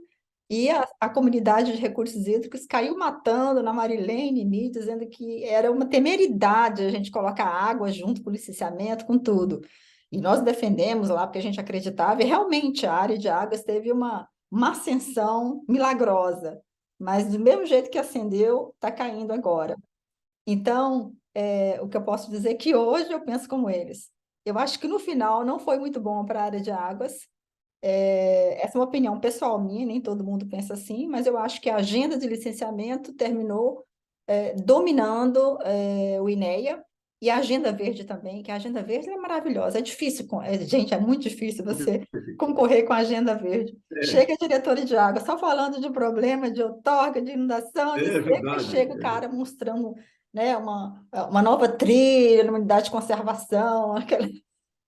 e a comunidade de recursos hídricos caiu matando na Marilene e me dizendo que era uma temeridade a gente colocar água junto com o licenciamento, com tudo. E nós defendemos lá, porque a gente acreditava, e realmente a área de águas teve uma ascensão milagrosa, mas do mesmo jeito que ascendeu, está caindo agora. Então, o que eu posso dizer é que hoje eu penso como eles. Eu acho que no final não foi muito bom para a área de águas. Essa é uma opinião pessoal minha, nem todo mundo pensa assim, mas eu acho que a agenda de licenciamento terminou dominando o INEA e a agenda verde também, que a agenda verde é maravilhosa. É difícil, gente, é muito difícil você concorrer com a agenda verde. É, Chega a diretora de água só falando de problema de outorga, de inundação, e é sempre verdade. chega o cara mostrando, né, uma nova trilha, uma unidade de conservação, aquela...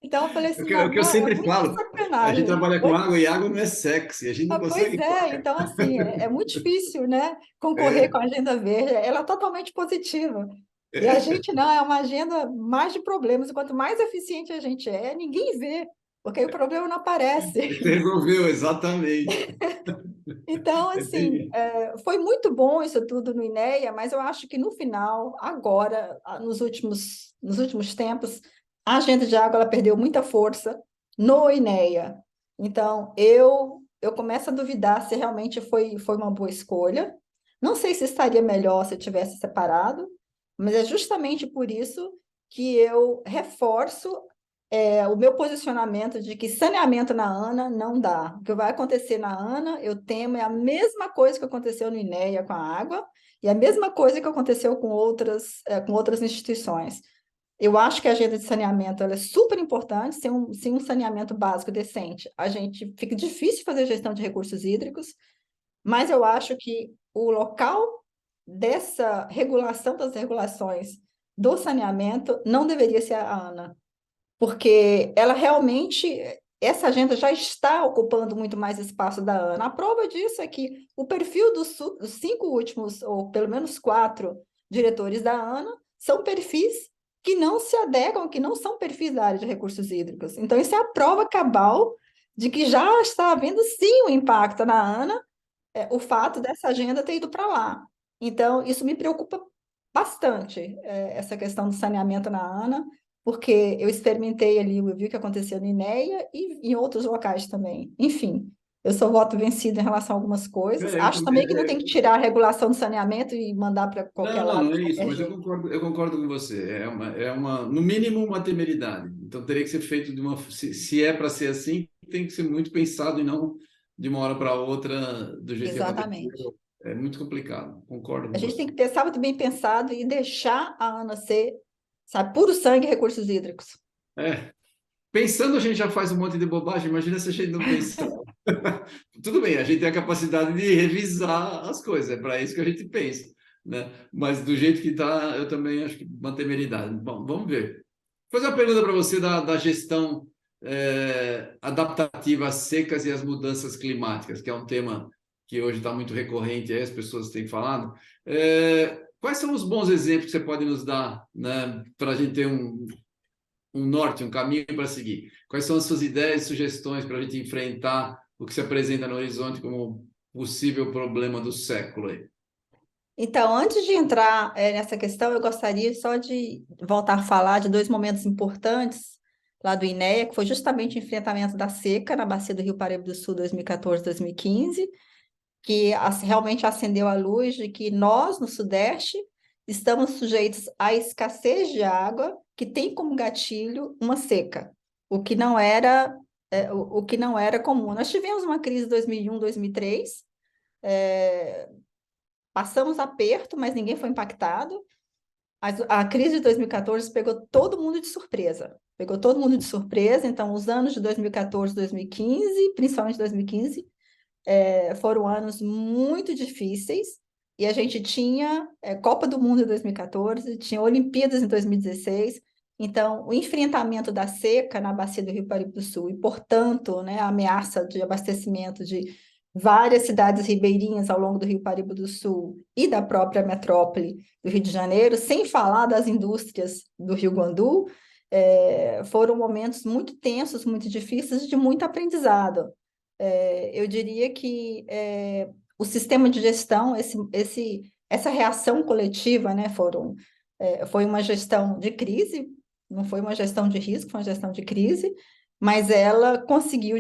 Então eu falei É o assim, que, é não, o que eu é sempre muita falo, a gente sacanagem. trabalha com água e água não é sexy, a gente não Pois consegue. é, então assim, é muito difícil, né, concorrer com É, a agenda verde, ela é totalmente positiva. E a é, gente não, é uma agenda mais de problemas, e quanto mais eficiente a gente ninguém vê, porque aí o problema não aparece. você resolveu, exatamente. Então, É assim, bem, foi muito bom isso tudo no INEA, mas eu acho que no final, agora, nos últimos tempos, a agenda de água ela perdeu muita força no INEA. Então, eu começo a duvidar se realmente foi uma boa escolha. Não sei se estaria melhor se eu tivesse separado, mas é justamente por isso que eu reforço o meu posicionamento de que saneamento na ANA não dá. O que vai acontecer na ANA, eu temo, é a mesma coisa que aconteceu no INEA com a água e a mesma coisa que aconteceu com outras instituições. Eu acho que a agenda de saneamento ela é super importante, sem um saneamento básico decente. A gente fica difícil fazer gestão de recursos hídricos, mas eu acho que o local dessa regulação das regulações do saneamento não deveria ser a ANA, porque ela realmente, essa agenda já está ocupando muito mais espaço da ANA. A prova disso é que o perfil dos 5 últimos, ou pelo menos 4 diretores da ANA, são perfis que não se adequam, que não são perfis da área de recursos hídricos. Então, isso é a prova cabal de que já está havendo, sim, um impacto na ANA, o fato dessa agenda ter ido para lá. Então, isso me preocupa bastante, essa questão do saneamento na ANA, porque eu experimentei ali, eu vi o que aconteceu no INEA e em outros locais também. Enfim, eu sou voto vencido em relação a algumas coisas. é, eu Acho também, também que não tem que tirar a regulação do saneamento e mandar para qualquer não, lado não de é isso, qualquer mas jeito. eu concordo com você. No mínimo, uma temeridade. Então, teria que ser feito se é para ser assim, tem que ser muito pensado e não de uma hora para outra, do jeito que Exatamente. aconteceu. É muito complicado. Concordo A com gente tem você. que pensar muito bem pensado e deixar a ANA ser, sabe, puro sangue e recursos hídricos. É, pensando, a gente já faz um monte de bobagem. Imagina se a gente não pensar. Tudo bem, a gente tem a capacidade de revisar as coisas, é para isso que a gente pensa, né? Mas do jeito que está, eu também acho que manter temeridade. Bom, vamos ver. Vou fazer uma pergunta para você da gestão adaptativa às secas e às mudanças climáticas, que é um tema que hoje está muito recorrente, aí as pessoas têm falado. Quais são os bons exemplos que você pode nos dar, né, para a gente ter um norte, um caminho para seguir? Quais são as suas ideias e sugestões para a gente enfrentar o que se apresenta no horizonte como possível problema do século aí? Então, antes de entrar, nessa questão, eu gostaria só de voltar a falar de dois momentos importantes lá do INEA, que foi justamente o enfrentamento da seca na bacia do Rio Paraíba do Sul 2014-2015, que realmente acendeu a luz de que nós, no Sudeste, estamos sujeitos à escassez de água, que tem como gatilho uma seca, o que não era, o que não era comum. Nós tivemos uma crise em 2001, 2003, passamos aperto, mas ninguém foi impactado. A crise de 2014 pegou todo mundo de surpresa. Pegou todo mundo de surpresa. Então, os anos de 2014, 2015, principalmente 2015, foram anos muito difíceis. E a gente tinha Copa do Mundo em 2014, tinha Olimpíadas em 2016. Então, o enfrentamento da seca na bacia do Rio Paraíba do Sul e, portanto, né, a ameaça de abastecimento de várias cidades ribeirinhas ao longo do Rio Paraíba do Sul e da própria metrópole do Rio de Janeiro, sem falar das indústrias do Rio Guandu, foram momentos muito tensos, muito difíceis e de muito aprendizado. Eu diria que o sistema de gestão, essa reação coletiva, né, foi uma gestão de crise, não foi uma gestão de risco, foi uma gestão de crise, mas ela conseguiu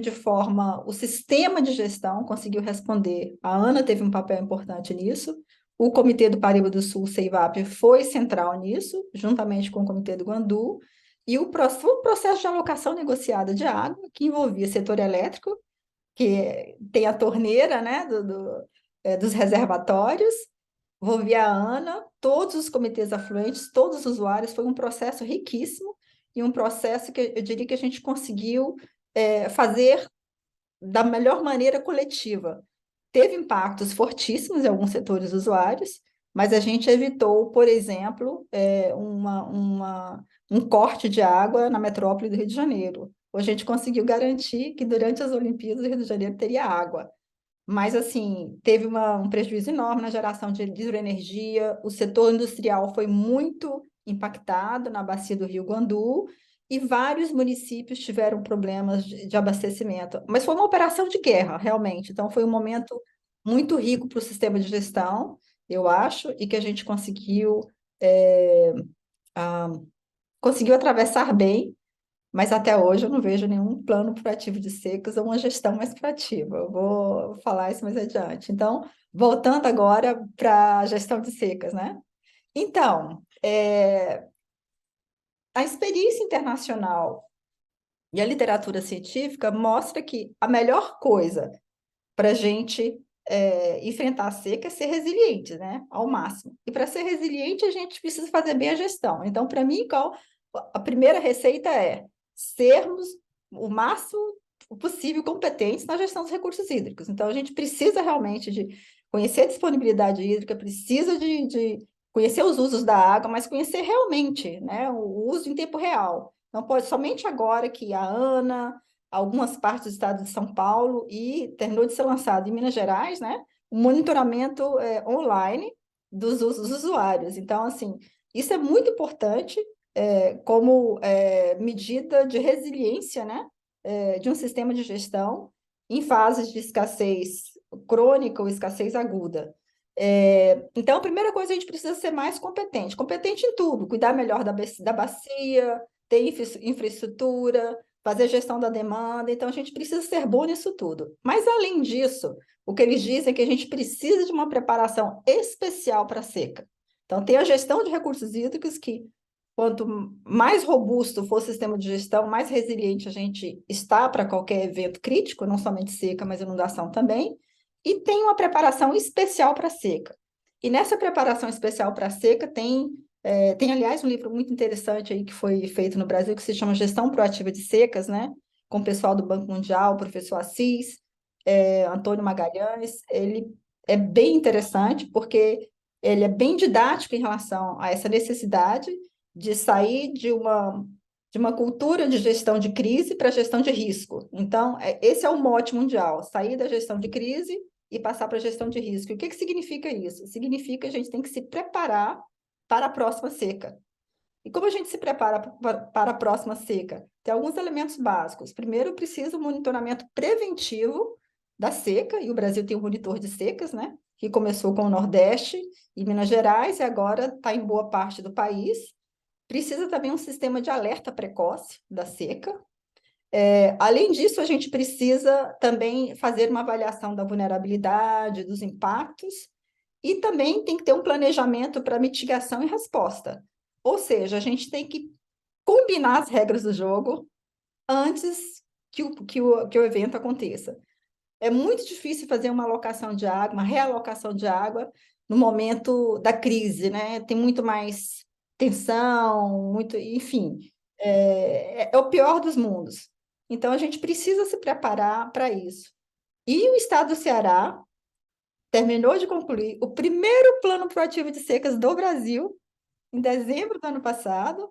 o sistema de gestão conseguiu responder. A Ana teve um papel importante nisso, o Comitê do Paraíba do Sul, o CEIVAP, foi central nisso, juntamente com o Comitê do Guandu, e foi um processo de alocação negociada de água, que envolvia setor elétrico, que tem a torneira, né, dos reservatórios, envolvia a ANA, todos os comitês afluentes, todos os usuários, foi um processo riquíssimo e um processo que eu diria que a gente conseguiu fazer da melhor maneira coletiva. Teve impactos fortíssimos em alguns setores usuários, mas a gente evitou, por exemplo, um corte de água na metrópole do Rio de Janeiro. A gente conseguiu garantir que durante as Olimpíadas o Rio de Janeiro teria água. Mas, assim, teve um prejuízo enorme na geração de hidroenergia, o setor industrial foi muito impactado na bacia do Rio Guandu, e vários municípios tiveram problemas de abastecimento. Mas foi uma operação de guerra, realmente. Então, foi um momento muito rico para o sistema de gestão, eu acho, e que a gente é, ah, conseguiu atravessar bem, mas até hoje eu não vejo nenhum plano proativo de secas ou uma gestão mais proativa. Eu vou falar isso mais adiante. Então, voltando agora para a gestão de secas, né? Então, a experiência internacional e a literatura científica mostra que a melhor coisa para a gente enfrentar a seca é ser resiliente, né? Ao máximo. E para ser resiliente, a gente precisa fazer bem a gestão. Então, para mim, a primeira receita é sermos o máximo possível competentes na gestão dos recursos hídricos. Então, a gente precisa realmente de conhecer a disponibilidade hídrica, precisa de conhecer os usos da água, mas conhecer realmente, né, o uso em tempo real. Não pode somente agora que a ANA, algumas partes do estado de São Paulo e terminou de ser lançado em Minas Gerais, né, um monitoramento online dos usos dos usuários. Então, assim, isso é muito importante como medida de resiliência, né, de um sistema de gestão em fases de escassez crônica ou escassez aguda. Então, a primeira coisa, a gente precisa ser mais competente, competente em tudo, cuidar melhor da bacia, ter infraestrutura, fazer gestão da demanda. Então, a gente precisa ser bom nisso tudo. Mas, além disso, o que eles dizem é que a gente precisa de uma preparação especial para a seca. Então, tem a gestão de recursos hídricos, que quanto mais robusto for o sistema de gestão, mais resiliente a gente está para qualquer evento crítico, não somente seca, mas inundação também. E tem uma preparação especial para a seca. E nessa preparação especial para a seca tem, aliás, um livro muito interessante aí que foi feito no Brasil, que se chama Gestão Proativa de Secas, né? Com o pessoal do Banco Mundial, o professor Assis, Antônio Magalhães. Ele é bem interessante, porque ele é bem didático em relação a essa necessidade de sair de uma cultura de gestão de crise para gestão de risco. Então, esse é o mote mundial, sair da gestão de crise e passar para a gestão de risco. E o que significa isso? Significa que a gente tem que se preparar para a próxima seca. E como a gente se prepara para a próxima seca? Tem alguns elementos básicos. Primeiro, precisa um monitoramento preventivo da seca, e o Brasil tem um monitor de secas, né? Que começou com o Nordeste e Minas Gerais, e agora está em boa parte do país. Precisa também um sistema de alerta precoce da seca. Além disso, a gente precisa também fazer uma avaliação da vulnerabilidade, dos impactos, e também tem que ter um planejamento para mitigação e resposta. Ou seja, a gente tem que combinar as regras do jogo antes que o evento aconteça. É muito difícil fazer uma alocação de água, uma realocação de água no momento da crise, né? Tem muito mais tensão, muito, enfim, é o pior dos mundos. Então, a gente precisa se preparar para isso. E o estado do Ceará terminou de concluir o primeiro plano proativo de secas do Brasil, em dezembro do ano passado,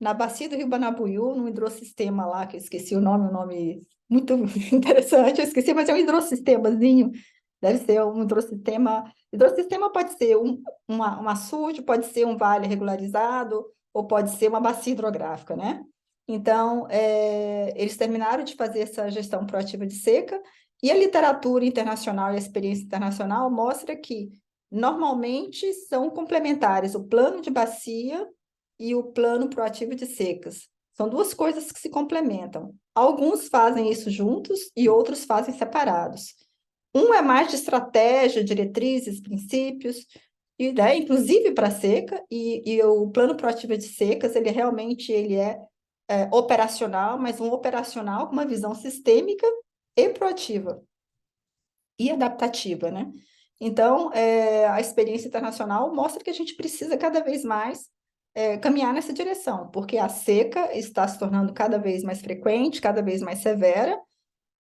na bacia do Rio Banabuiú, num hidrossistema lá, que eu esqueci o nome muito interessante, eu esqueci, mas é um hidrossistemazinho, deve ser um hidrossistema. Hidrossistema pode ser um açude, pode ser um vale regularizado, ou pode ser uma bacia hidrográfica, né? Então, eles terminaram de fazer essa gestão proativa de seca, e a literatura internacional e a experiência internacional mostra que, normalmente, são complementares o plano de bacia e o plano proativo de secas. São duas coisas que se complementam. Alguns fazem isso juntos e outros fazem separados. Um é mais de estratégia, diretrizes, princípios, e, né, inclusive para seca, e o plano proativo de secas, ele realmente é operacional, mas um operacional com uma visão sistêmica e proativa e adaptativa, né? Então, a experiência internacional mostra que a gente precisa cada vez mais caminhar nessa direção, porque a seca está se tornando cada vez mais frequente, cada vez mais severa,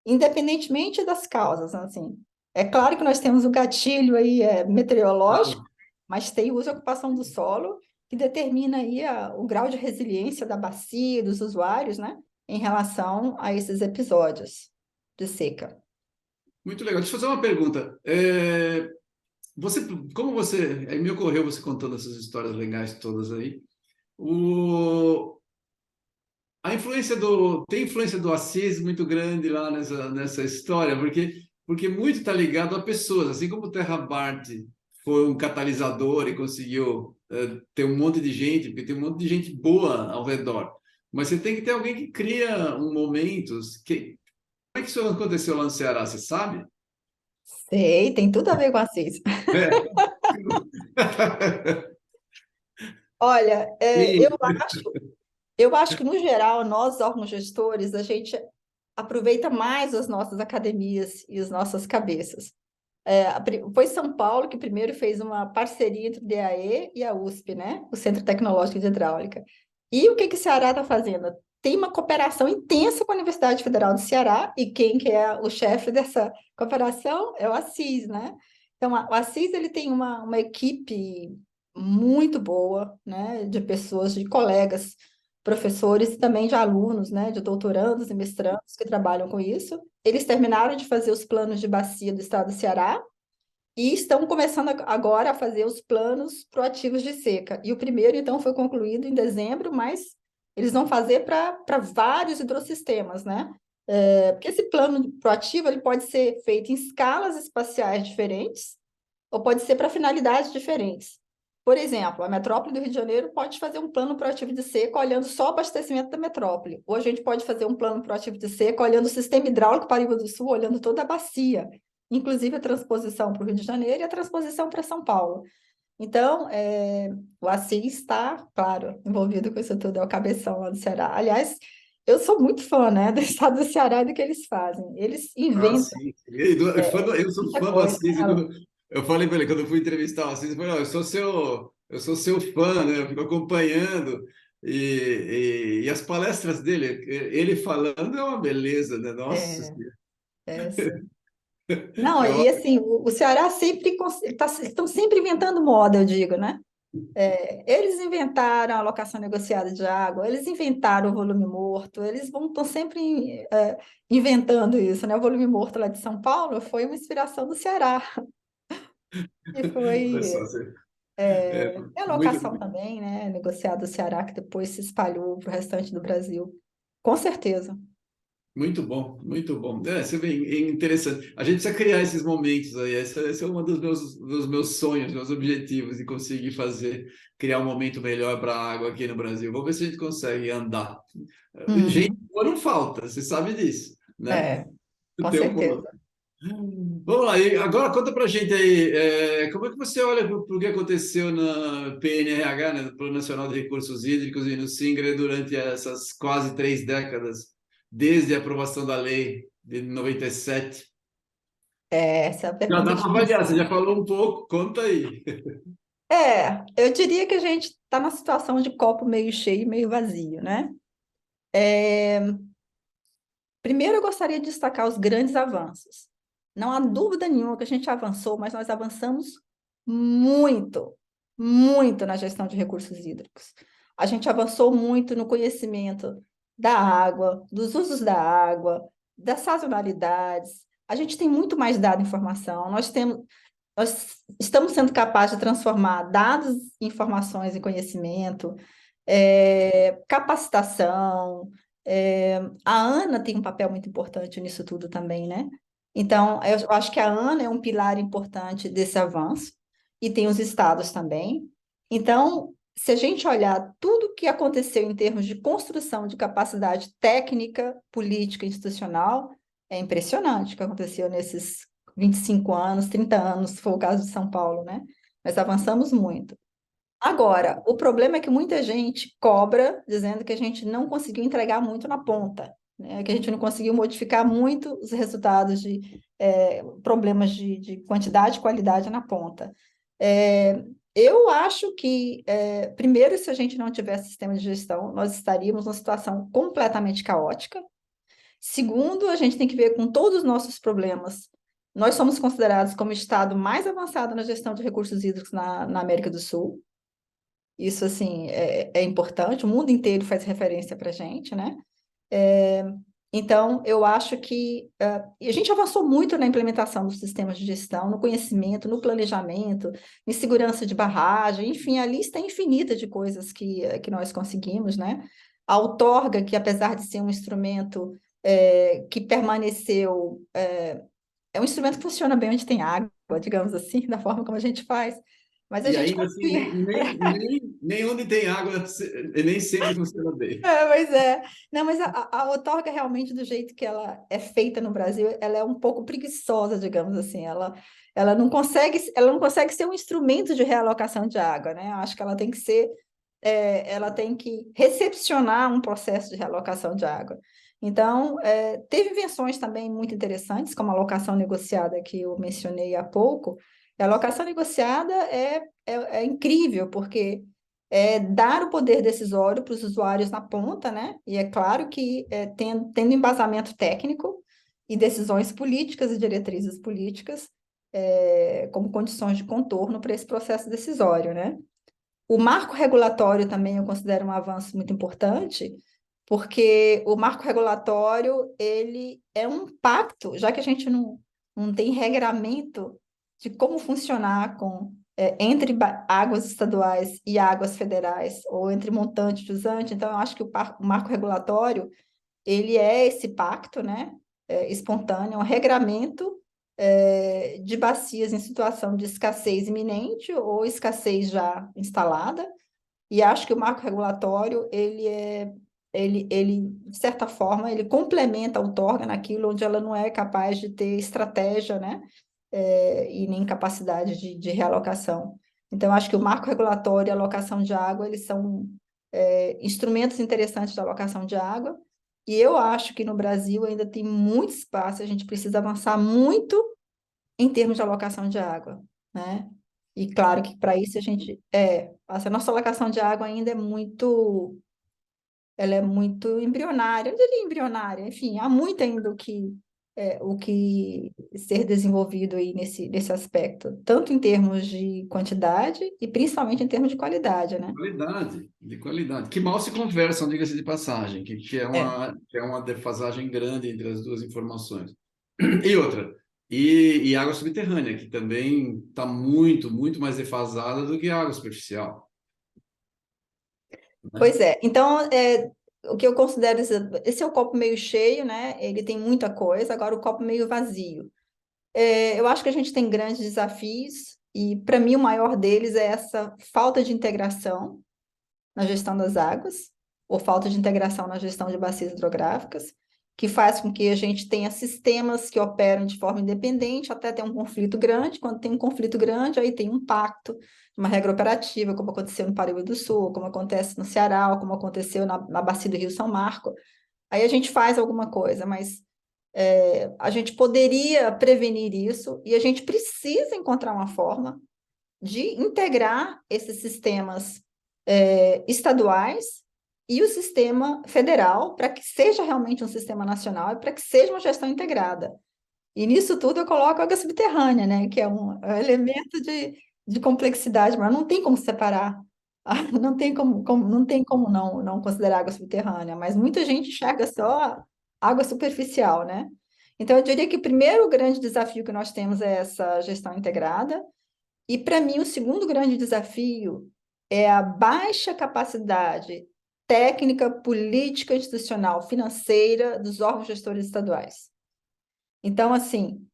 independentemente das causas, assim. É claro que nós temos o gatilho aí meteorológico, Claro. mas tem o uso e ocupação do solo, que determina aí o grau de resiliência da bacia, dos usuários, né, em relação a esses episódios de seca. Muito legal. Deixa eu fazer uma pergunta. Você, como você, aí me ocorreu você contando essas histórias legais todas aí. O, tem influência do Assis muito grande lá nessa história, porque muito está ligado a pessoas, assim como o Terra Bart foi um catalisador e conseguiu ter um monte de gente, porque tem um monte de gente boa ao redor. Mas você tem que ter alguém que cria um momentos. Como é que isso aconteceu lá no Ceará, você sabe? Sei, tem tudo a ver com a CIS. É. Olha, E, eu acho que, no geral, nós, órgãos gestores, a gente aproveita mais as nossas academias e as nossas cabeças. Foi São Paulo que primeiro fez uma parceria entre o DAE e a USP, né? O Centro Tecnológico de Hidráulica. E o que o Ceará está fazendo? Tem uma cooperação intensa com a Universidade Federal do Ceará, e quem que é o chefe dessa cooperação é o Assis, né? Então, o Assis ele tem uma equipe muito boa, né? De pessoas, de colegas, professores e também de alunos, né? De doutorandos e mestrandos que trabalham com isso. Eles terminaram de fazer os planos de bacia do estado do Ceará e estão começando agora a fazer os planos proativos de seca. E o primeiro, então, foi concluído em dezembro, mas eles vão fazer para vários hidrossistemas, né? Porque esse plano proativo ele pode ser feito em escalas espaciais diferentes ou pode ser para finalidades diferentes. Por exemplo, a metrópole do Rio de Janeiro pode fazer um plano proativo de seca olhando só o abastecimento da metrópole. Ou a gente pode fazer um plano proativo de seca olhando o sistema hidráulico Paraíba do Sul, olhando toda a bacia, inclusive a transposição para o Rio de Janeiro e a transposição para São Paulo. Então, o Assis está, claro, envolvido com isso tudo, é o cabeção lá do Ceará. Aliás, eu sou muito fã, né, do estado do Ceará e do que eles fazem. Eles inventam sim. Eu sou muita fã do coisa. Assis. E eu falei para ele, quando eu fui entrevistar o Assis, eu falei, "Ó, eu sou seu fã, né? Eu fico acompanhando. E as palestras dele, ele falando é uma beleza, né? Nossa É, Senhora. sim. Não, Eu, e assim, o Ceará sempre estão sempre inventando moda, eu digo, né? Eles inventaram a alocação negociada de água, eles inventaram o volume morto, eles estão sempre inventando isso, né? O volume morto lá de São Paulo foi uma inspiração do Ceará, e Olha foi só, é, a muito, alocação também, né? Negociada do Ceará, que depois se espalhou para o restante do Brasil. Com certeza. muito bom, muito bom. Você vê, é interessante. A gente precisa criar esses momentos aí. Esse é um dos meus sonhos, meus objetivos, de conseguir criar um momento melhor para a água aqui no Brasil. Vamos ver se a gente consegue andar. Gente, Uhum. não falta, você sabe disso, né? É, com Tem um monte. certeza. Vamos lá, e agora conta pra gente aí, como é que você olha para o que aconteceu na PNRH, né, do Plano Nacional de Recursos Hídricos e no SINGRE durante essas quase 3 décadas, desde a aprovação da lei de 97? Essa é a Já pergunta dá para avaliar, você difícil. já falou um pouco, conta aí. Eu diria que a gente está na situação de copo meio cheio e meio vazio, né? Primeiro, eu gostaria de destacar os grandes avanços. Não há dúvida nenhuma que a gente avançou, mas nós avançamos muito, muito na gestão de recursos hídricos. A gente avançou muito no conhecimento da água, dos usos da água, das sazonalidades. A gente tem muito mais dado e informação. Nós estamos sendo capazes de transformar dados, informações em conhecimento, capacitação. A Ana tem um papel muito importante nisso tudo também, né? Então, eu acho que a Ana é um pilar importante desse avanço, e tem os estados também. Então, se a gente olhar tudo que aconteceu em termos de construção de capacidade técnica, política e institucional, é impressionante o que aconteceu nesses 25 anos, 30 anos, se for o caso de São Paulo, né? Nós avançamos muito. Agora, o problema é que muita gente cobra, dizendo que a gente não conseguiu entregar muito na ponta, né? Que a gente não conseguiu modificar muito os resultados de problemas de quantidade e qualidade na ponta. É, eu acho que, primeiro, se a gente não tivesse sistema de gestão, nós estaríamos numa situação completamente caótica. Segundo, a gente tem que ver com todos os nossos problemas. Nós somos considerados como o estado mais avançado na gestão de recursos hídricos na América do Sul. Isso, assim, é importante, o mundo inteiro faz referência para a gente, né? É, então, eu acho que e a gente avançou muito na implementação dos sistemas de gestão, no conhecimento, no planejamento, em segurança de barragem, enfim, a lista é infinita de coisas que nós conseguimos, né? A outorga, que apesar de ser um instrumento que permaneceu, é um instrumento que funciona bem onde tem água, digamos assim, da forma como a gente faz, mas a E gente ainda assim, conseguiu. nem onde tem água, nem sempre funciona bem. Pois é. Não, mas a outorga realmente, do jeito que ela é feita no Brasil, ela é um pouco preguiçosa, digamos assim. Ela não consegue ser um instrumento de realocação de água, né? Eu acho que ela tem que ser, ela tem que recepcionar um processo de realocação de água. Então, teve invenções também muito interessantes, como a alocação negociada que eu mencionei há pouco. A alocação negociada é incrível, porque dar o poder decisório para os usuários na ponta, né? E é claro que tendo embasamento técnico e decisões políticas e diretrizes políticas como condições de contorno para esse processo decisório, né? O marco regulatório também eu considero um avanço muito importante, porque o marco regulatório, ele é um pacto, já que a gente não tem regramento de como funcionar entre águas estaduais e águas federais, ou entre montante e usante. Então, eu acho que o marco regulatório, ele é esse pacto, né, espontâneo, é um regramento de bacias em situação de escassez iminente ou escassez já instalada, e acho que o marco regulatório, de certa forma, ele complementa a outorga naquilo onde ela não é capaz de ter estratégia, né? E nem capacidade de realocação. Então, acho que o marco regulatório e a alocação de água, eles são instrumentos interessantes da alocação de água, e eu acho que no Brasil ainda tem muito espaço, a gente precisa avançar muito em termos de alocação de água, né? E claro que para isso a nossa alocação de água ainda ela é muito embrionária, eu diria embrionária, enfim, há muito ainda o que ser desenvolvido aí nesse aspecto, tanto em termos de quantidade e principalmente em termos de qualidade, né? Qualidade, de qualidade. Que mal se conversam, diga-se de passagem, É. que é uma defasagem grande entre as duas informações. E outra, e água subterrânea, que também está muito, muito mais defasada do que a água superficial, né? Pois é. Então, o que eu considero esse é o copo meio cheio, né? Ele tem muita coisa, agora o copo meio vazio. Eu acho que a gente tem grandes desafios e, para mim, o maior deles é essa falta de integração na gestão das águas, ou falta de integração na gestão de bacias hidrográficas, que faz com que a gente tenha sistemas que operam de forma independente até ter um conflito grande. Quando tem um conflito grande, aí tem um pacto, uma regra operativa, como aconteceu no Paraíba do Sul, como acontece no Ceará, como aconteceu na bacia do Rio São Marco. Aí a gente faz alguma coisa, mas a gente poderia prevenir isso e a gente precisa encontrar uma forma de integrar esses sistemas estaduais e o sistema federal para que seja realmente um sistema nacional e para que seja uma gestão integrada. E nisso tudo eu coloco a água subterrânea, né, que é um elemento de complexidade, mas não tem como separar, não tem não tem como não considerar água subterrânea, mas muita gente enxerga só água superficial, né? Então, eu diria que o primeiro grande desafio que nós temos é essa gestão integrada, e, para mim, o segundo grande desafio é a baixa capacidade técnica, política, institucional, financeira dos órgãos gestores estaduais. Então, assim,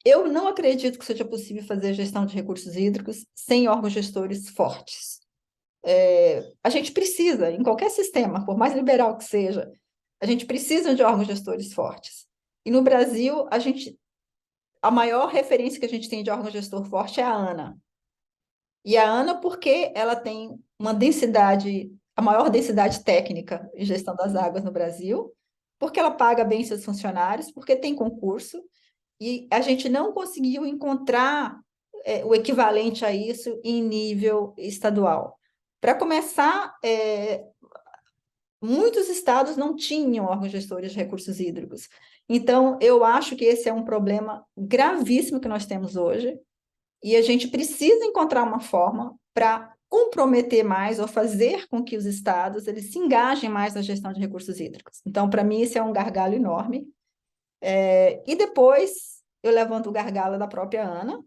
eu não acredito que seja possível fazer gestão de recursos hídricos sem órgãos gestores fortes. A gente precisa, em qualquer sistema, por mais liberal que seja, a gente precisa de órgãos gestores fortes. E no Brasil, a maior referência que a gente tem de órgão gestor forte é a ANA. E a ANA, porque ela tem uma densidade, a maior densidade técnica em gestão das águas no Brasil, porque ela paga bem seus funcionários, porque tem concurso, e a gente não conseguiu encontrar o equivalente a isso em nível estadual. Para começar, muitos estados não tinham órgãos gestores de recursos hídricos. Então, eu acho que esse é um problema gravíssimo que nós temos hoje, e a gente precisa encontrar uma forma para comprometer mais ou fazer com que os estados eles se engajem mais na gestão de recursos hídricos. Então, para mim, esse é um gargalo enorme. E depois eu levanto o gargalo da própria ANA,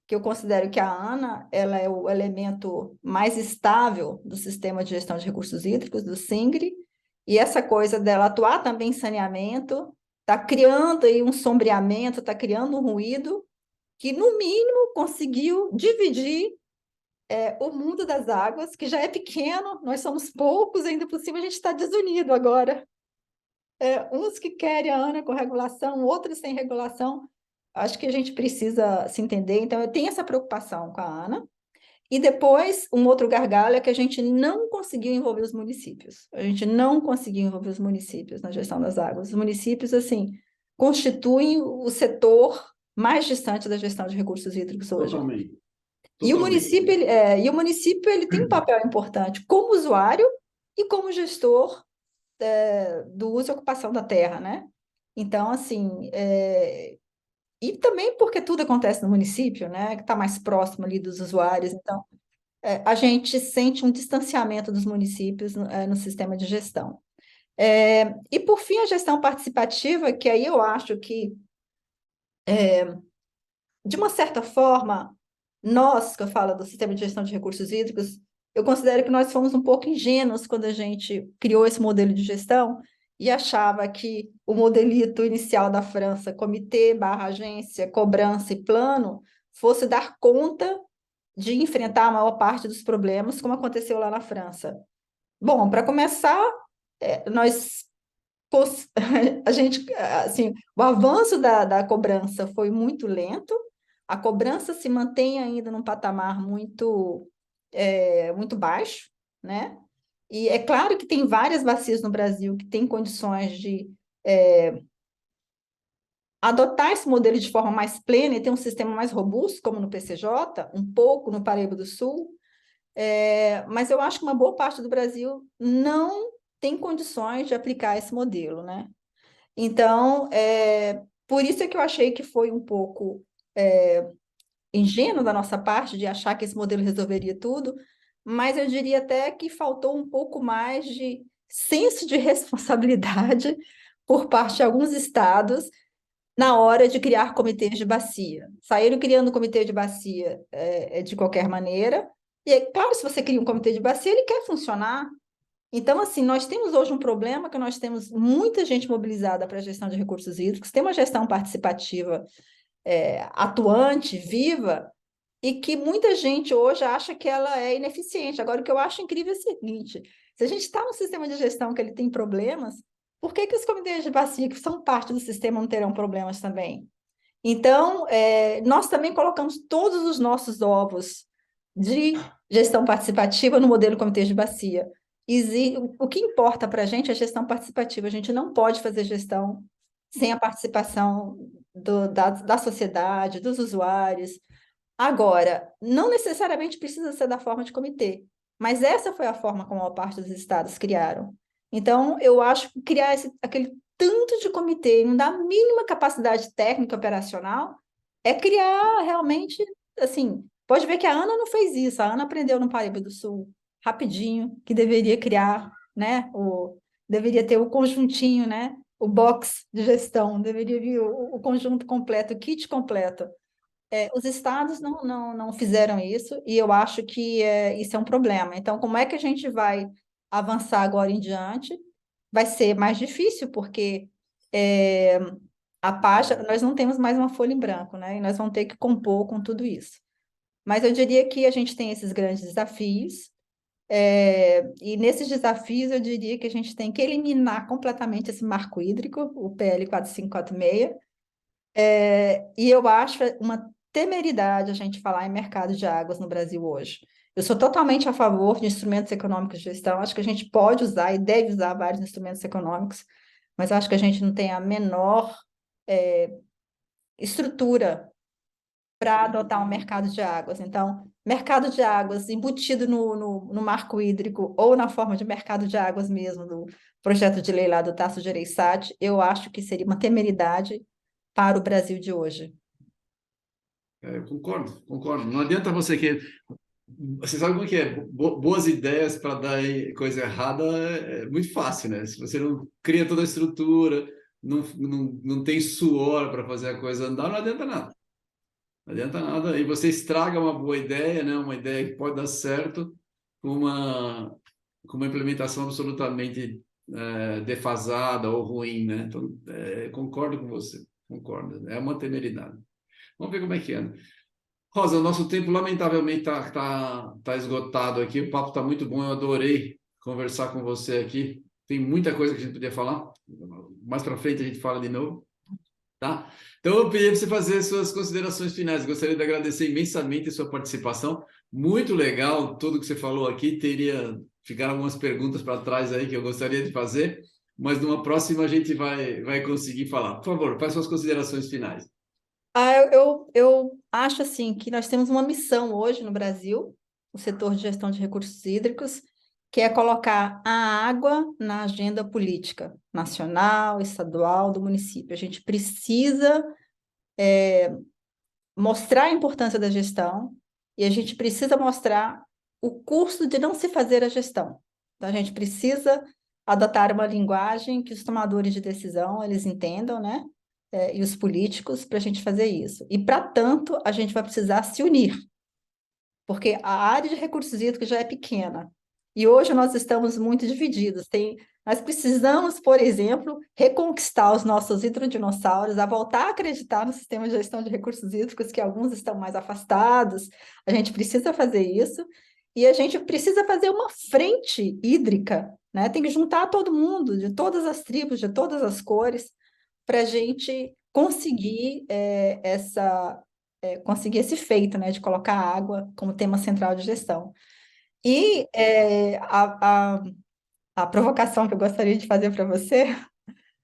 que eu considero que a ANA ela é o elemento mais estável do sistema de gestão de recursos hídricos, do SINGRE, e essa coisa dela atuar também em saneamento está criando aí um sombreamento, está criando um ruído que, no mínimo, conseguiu dividir o mundo das águas, que já é pequeno, nós somos poucos, ainda por cima a gente está desunido agora. Uns que querem a ANA com regulação, outros sem regulação. Acho que a gente precisa se entender. Então, eu tenho essa preocupação com a ANA. E depois, um outro gargalo é que a gente não conseguiu envolver os municípios. A gente não conseguiu envolver os municípios na gestão das águas. Os municípios, assim, constituem o setor mais distante da gestão de recursos hídricos hoje. Totalmente, E o totalmente. município, ele tem um papel importante como usuário e como gestor do uso e ocupação da terra, né? Então, assim, e também porque tudo acontece no município, né? Que está mais próximo ali dos usuários. Então, a gente sente um distanciamento dos municípios no sistema de gestão. E, por fim, a gestão participativa, que aí eu acho que, de uma certa forma, nós, que eu falo do sistema de gestão de recursos hídricos, eu considero que nós fomos um pouco ingênuos quando a gente criou esse modelo de gestão e achava que o modelito inicial da França, comitê barra agência, cobrança e plano, fosse dar conta de enfrentar a maior parte dos problemas, como aconteceu lá na França. Bom, para começar, nós a gente, assim, o avanço da cobrança foi muito lento, a cobrança se mantém ainda num patamar muito baixo, né? E é claro que tem várias bacias no Brasil que têm condições de adotar esse modelo de forma mais plena e ter um sistema mais robusto, como no PCJ, um pouco no Paraíba do Sul, mas eu acho que uma boa parte do Brasil não tem condições de aplicar esse modelo, né? Então, por isso é que eu achei que foi um pouco ingênuo da nossa parte de achar que esse modelo resolveria tudo, mas eu diria até que faltou um pouco mais de senso de responsabilidade por parte de alguns estados na hora de criar comitês de bacia. Saíram criando comitê de bacia de qualquer maneira, e é claro, se você cria um comitê de bacia, ele quer funcionar. Então, assim, nós temos hoje um problema que nós temos muita gente mobilizada para a gestão de recursos hídricos, tem uma gestão participativa atuante, viva, e que muita gente hoje acha que ela é ineficiente. Agora, o que eu acho incrível é o seguinte: se a gente está num sistema de gestão que ele tem problemas, por que que os comitês de bacia, que são parte do sistema, não terão problemas também? Então, nós também colocamos todos os nossos ovos de gestão participativa no modelo comitê de bacia. O que importa para a gente é a gestão participativa. A gente não pode fazer gestão sem a participação da sociedade, dos usuários. Agora, não necessariamente precisa ser da forma de comitê, mas essa foi a forma como a maior parte dos estados criaram. Então, eu acho que criar aquele tanto de comitê e não dar a mínima capacidade técnica operacional é criar realmente, assim, pode ver que a Ana não fez isso, a Ana aprendeu no Paraíba do Sul, rapidinho, que deveria criar, né, deveria ter o conjuntinho, né, o box de gestão, deveria vir o conjunto completo, o kit completo. Os estados não fizeram isso, e eu acho que isso é um problema. Então, como é que a gente vai avançar agora em diante? Vai ser mais difícil, porque a pasta, nós não temos mais uma folha em branco, né? E nós vamos ter que compor com tudo isso. Mas eu diria que a gente tem esses grandes desafios, e nesses desafios eu diria que a gente tem que eliminar completamente esse marco hídrico, o PL 4546, e eu acho uma temeridade a gente falar em mercado de águas no Brasil hoje. Eu sou totalmente a favor de instrumentos econômicos de gestão, acho que a gente pode usar e deve usar vários instrumentos econômicos, mas acho que a gente não tem a menor estrutura para adotar um mercado de águas. Então, mercado de águas embutido no marco hídrico ou na forma de mercado de águas mesmo, do projeto de lei lá do Tasso Gereissati, eu acho que seria uma temeridade para o Brasil de hoje. Concordo, concordo. Não adianta você que você sabe como que é? Boas ideias para dar coisa errada é muito fácil, né? Se você não cria toda a estrutura, não tem suor para fazer a coisa andar, não adianta nada. Não adianta nada. E você estraga uma boa ideia, né? Uma ideia que pode dar certo com uma implementação absolutamente defasada ou ruim, né? Então, concordo com você. Concordo. É uma temeridade. Vamos ver como é que é, né? Rosa, o nosso tempo lamentavelmente tá esgotado aqui. O papo está muito bom. Eu adorei conversar com você aqui. Tem muita coisa que a gente podia falar. Mais para frente a gente fala de novo, tá? Então eu pedi para você fazer suas considerações finais. Gostaria de agradecer imensamente a sua participação. Muito legal tudo que você falou aqui. Ficaram algumas perguntas para trás aí que eu gostaria de fazer, mas numa próxima a gente vai conseguir falar. Por favor, faz suas considerações finais. Eu acho assim que nós temos uma missão hoje no Brasil, o setor de gestão de recursos hídricos, que é colocar a água na agenda política nacional, estadual, do município. A gente precisa mostrar a importância da gestão e a gente precisa mostrar o custo de não se fazer a gestão. Então, a gente precisa adotar uma linguagem que os tomadores de decisão eles entendam, né? E os políticos para a gente fazer isso. E, para tanto, a gente vai precisar se unir, porque a área de recursos hídricos já é pequena. E hoje nós estamos muito divididos. Nós precisamos, por exemplo, reconquistar os nossos hidrodinossauros, a voltar a acreditar no sistema de gestão de recursos hídricos, que alguns estão mais afastados. A gente precisa fazer isso. E a gente precisa fazer uma frente hídrica, né? Tem que juntar todo mundo, de todas as tribos, de todas as cores, para a gente conseguir conseguir esse feito, né, de colocar a água como tema central de gestão. E a provocação que eu gostaria de fazer para você,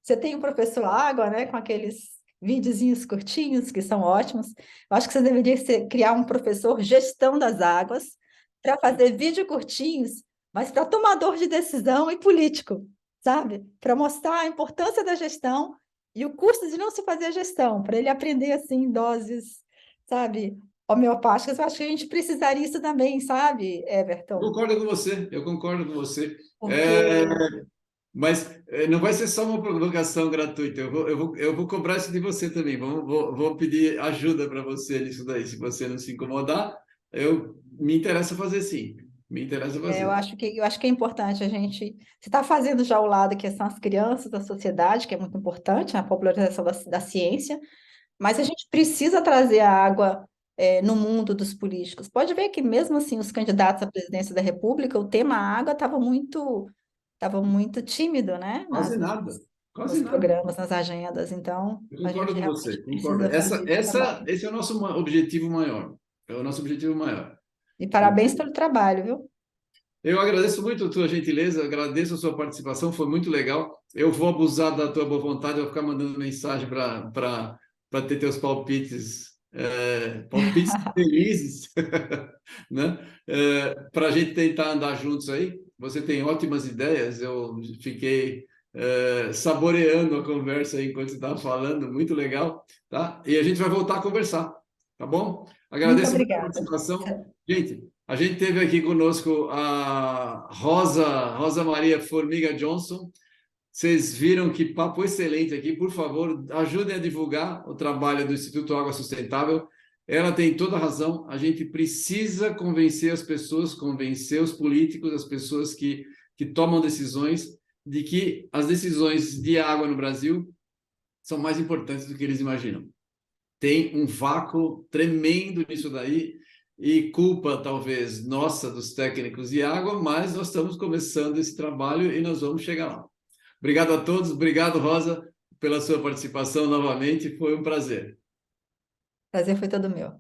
você tem o professor Água, né, com aqueles videozinhos curtinhos que são ótimos. Eu acho que você deveria criar um professor gestão das águas para fazer vídeo curtinhos, mas para tomador de decisão e político, sabe? Para mostrar a importância da gestão E o custo de não se fazer a gestão, para ele aprender assim, doses, sabe, homeopáticas, eu acho que a gente precisaria isso também, sabe, Eu Everton? concordo com você, eu concordo com você. É, Porque mas não vai ser só uma provocação gratuita, eu vou cobrar isso de você também. Vou pedir ajuda para você nisso daí. Se você não se incomodar, me interessa fazer sim. Me interessa fazer. eu acho que é importante a gente. Você está fazendo já o lado que são as crianças da sociedade, que é muito importante, a popularização da ciência, mas a gente precisa trazer a água no mundo dos políticos. Pode ver que mesmo assim os candidatos à presidência da República, o tema água estava muito tímido, né? Quase nada, quase Nos nada. programas, nas agendas. Então, Eu a concordo gente com você, realmente concordo. precisa fazer esse trabalho. Esse é o nosso objetivo maior. É o nosso objetivo maior. E parabéns pelo trabalho, viu? Eu agradeço muito a tua gentileza, agradeço a sua participação, foi muito legal. Eu vou abusar da tua boa vontade, eu vou ficar mandando mensagem para ter teus palpites, palpites felizes, né? Para a gente tentar andar juntos aí. Você tem ótimas ideias, eu fiquei saboreando a conversa aí enquanto você estava falando, muito legal, tá? E a gente vai voltar a conversar, tá bom? Muito Agradeço muito a obrigada. participação. Gente, a gente teve aqui conosco a Rosa Maria Formiga Johnson. Vocês viram que papo excelente aqui. Por favor, ajudem a divulgar o trabalho do Instituto Água Sustentável. Ela tem toda a razão. A gente precisa convencer as pessoas, convencer os políticos, as pessoas que tomam decisões, de que as decisões de água no Brasil são mais importantes do que eles imaginam. Tem um vácuo tremendo nisso daí e culpa talvez nossa dos técnicos de água, mas nós estamos começando esse trabalho e nós vamos chegar lá. Obrigado a todos, obrigado Rosa pela sua participação novamente, foi um prazer. Prazer foi todo meu.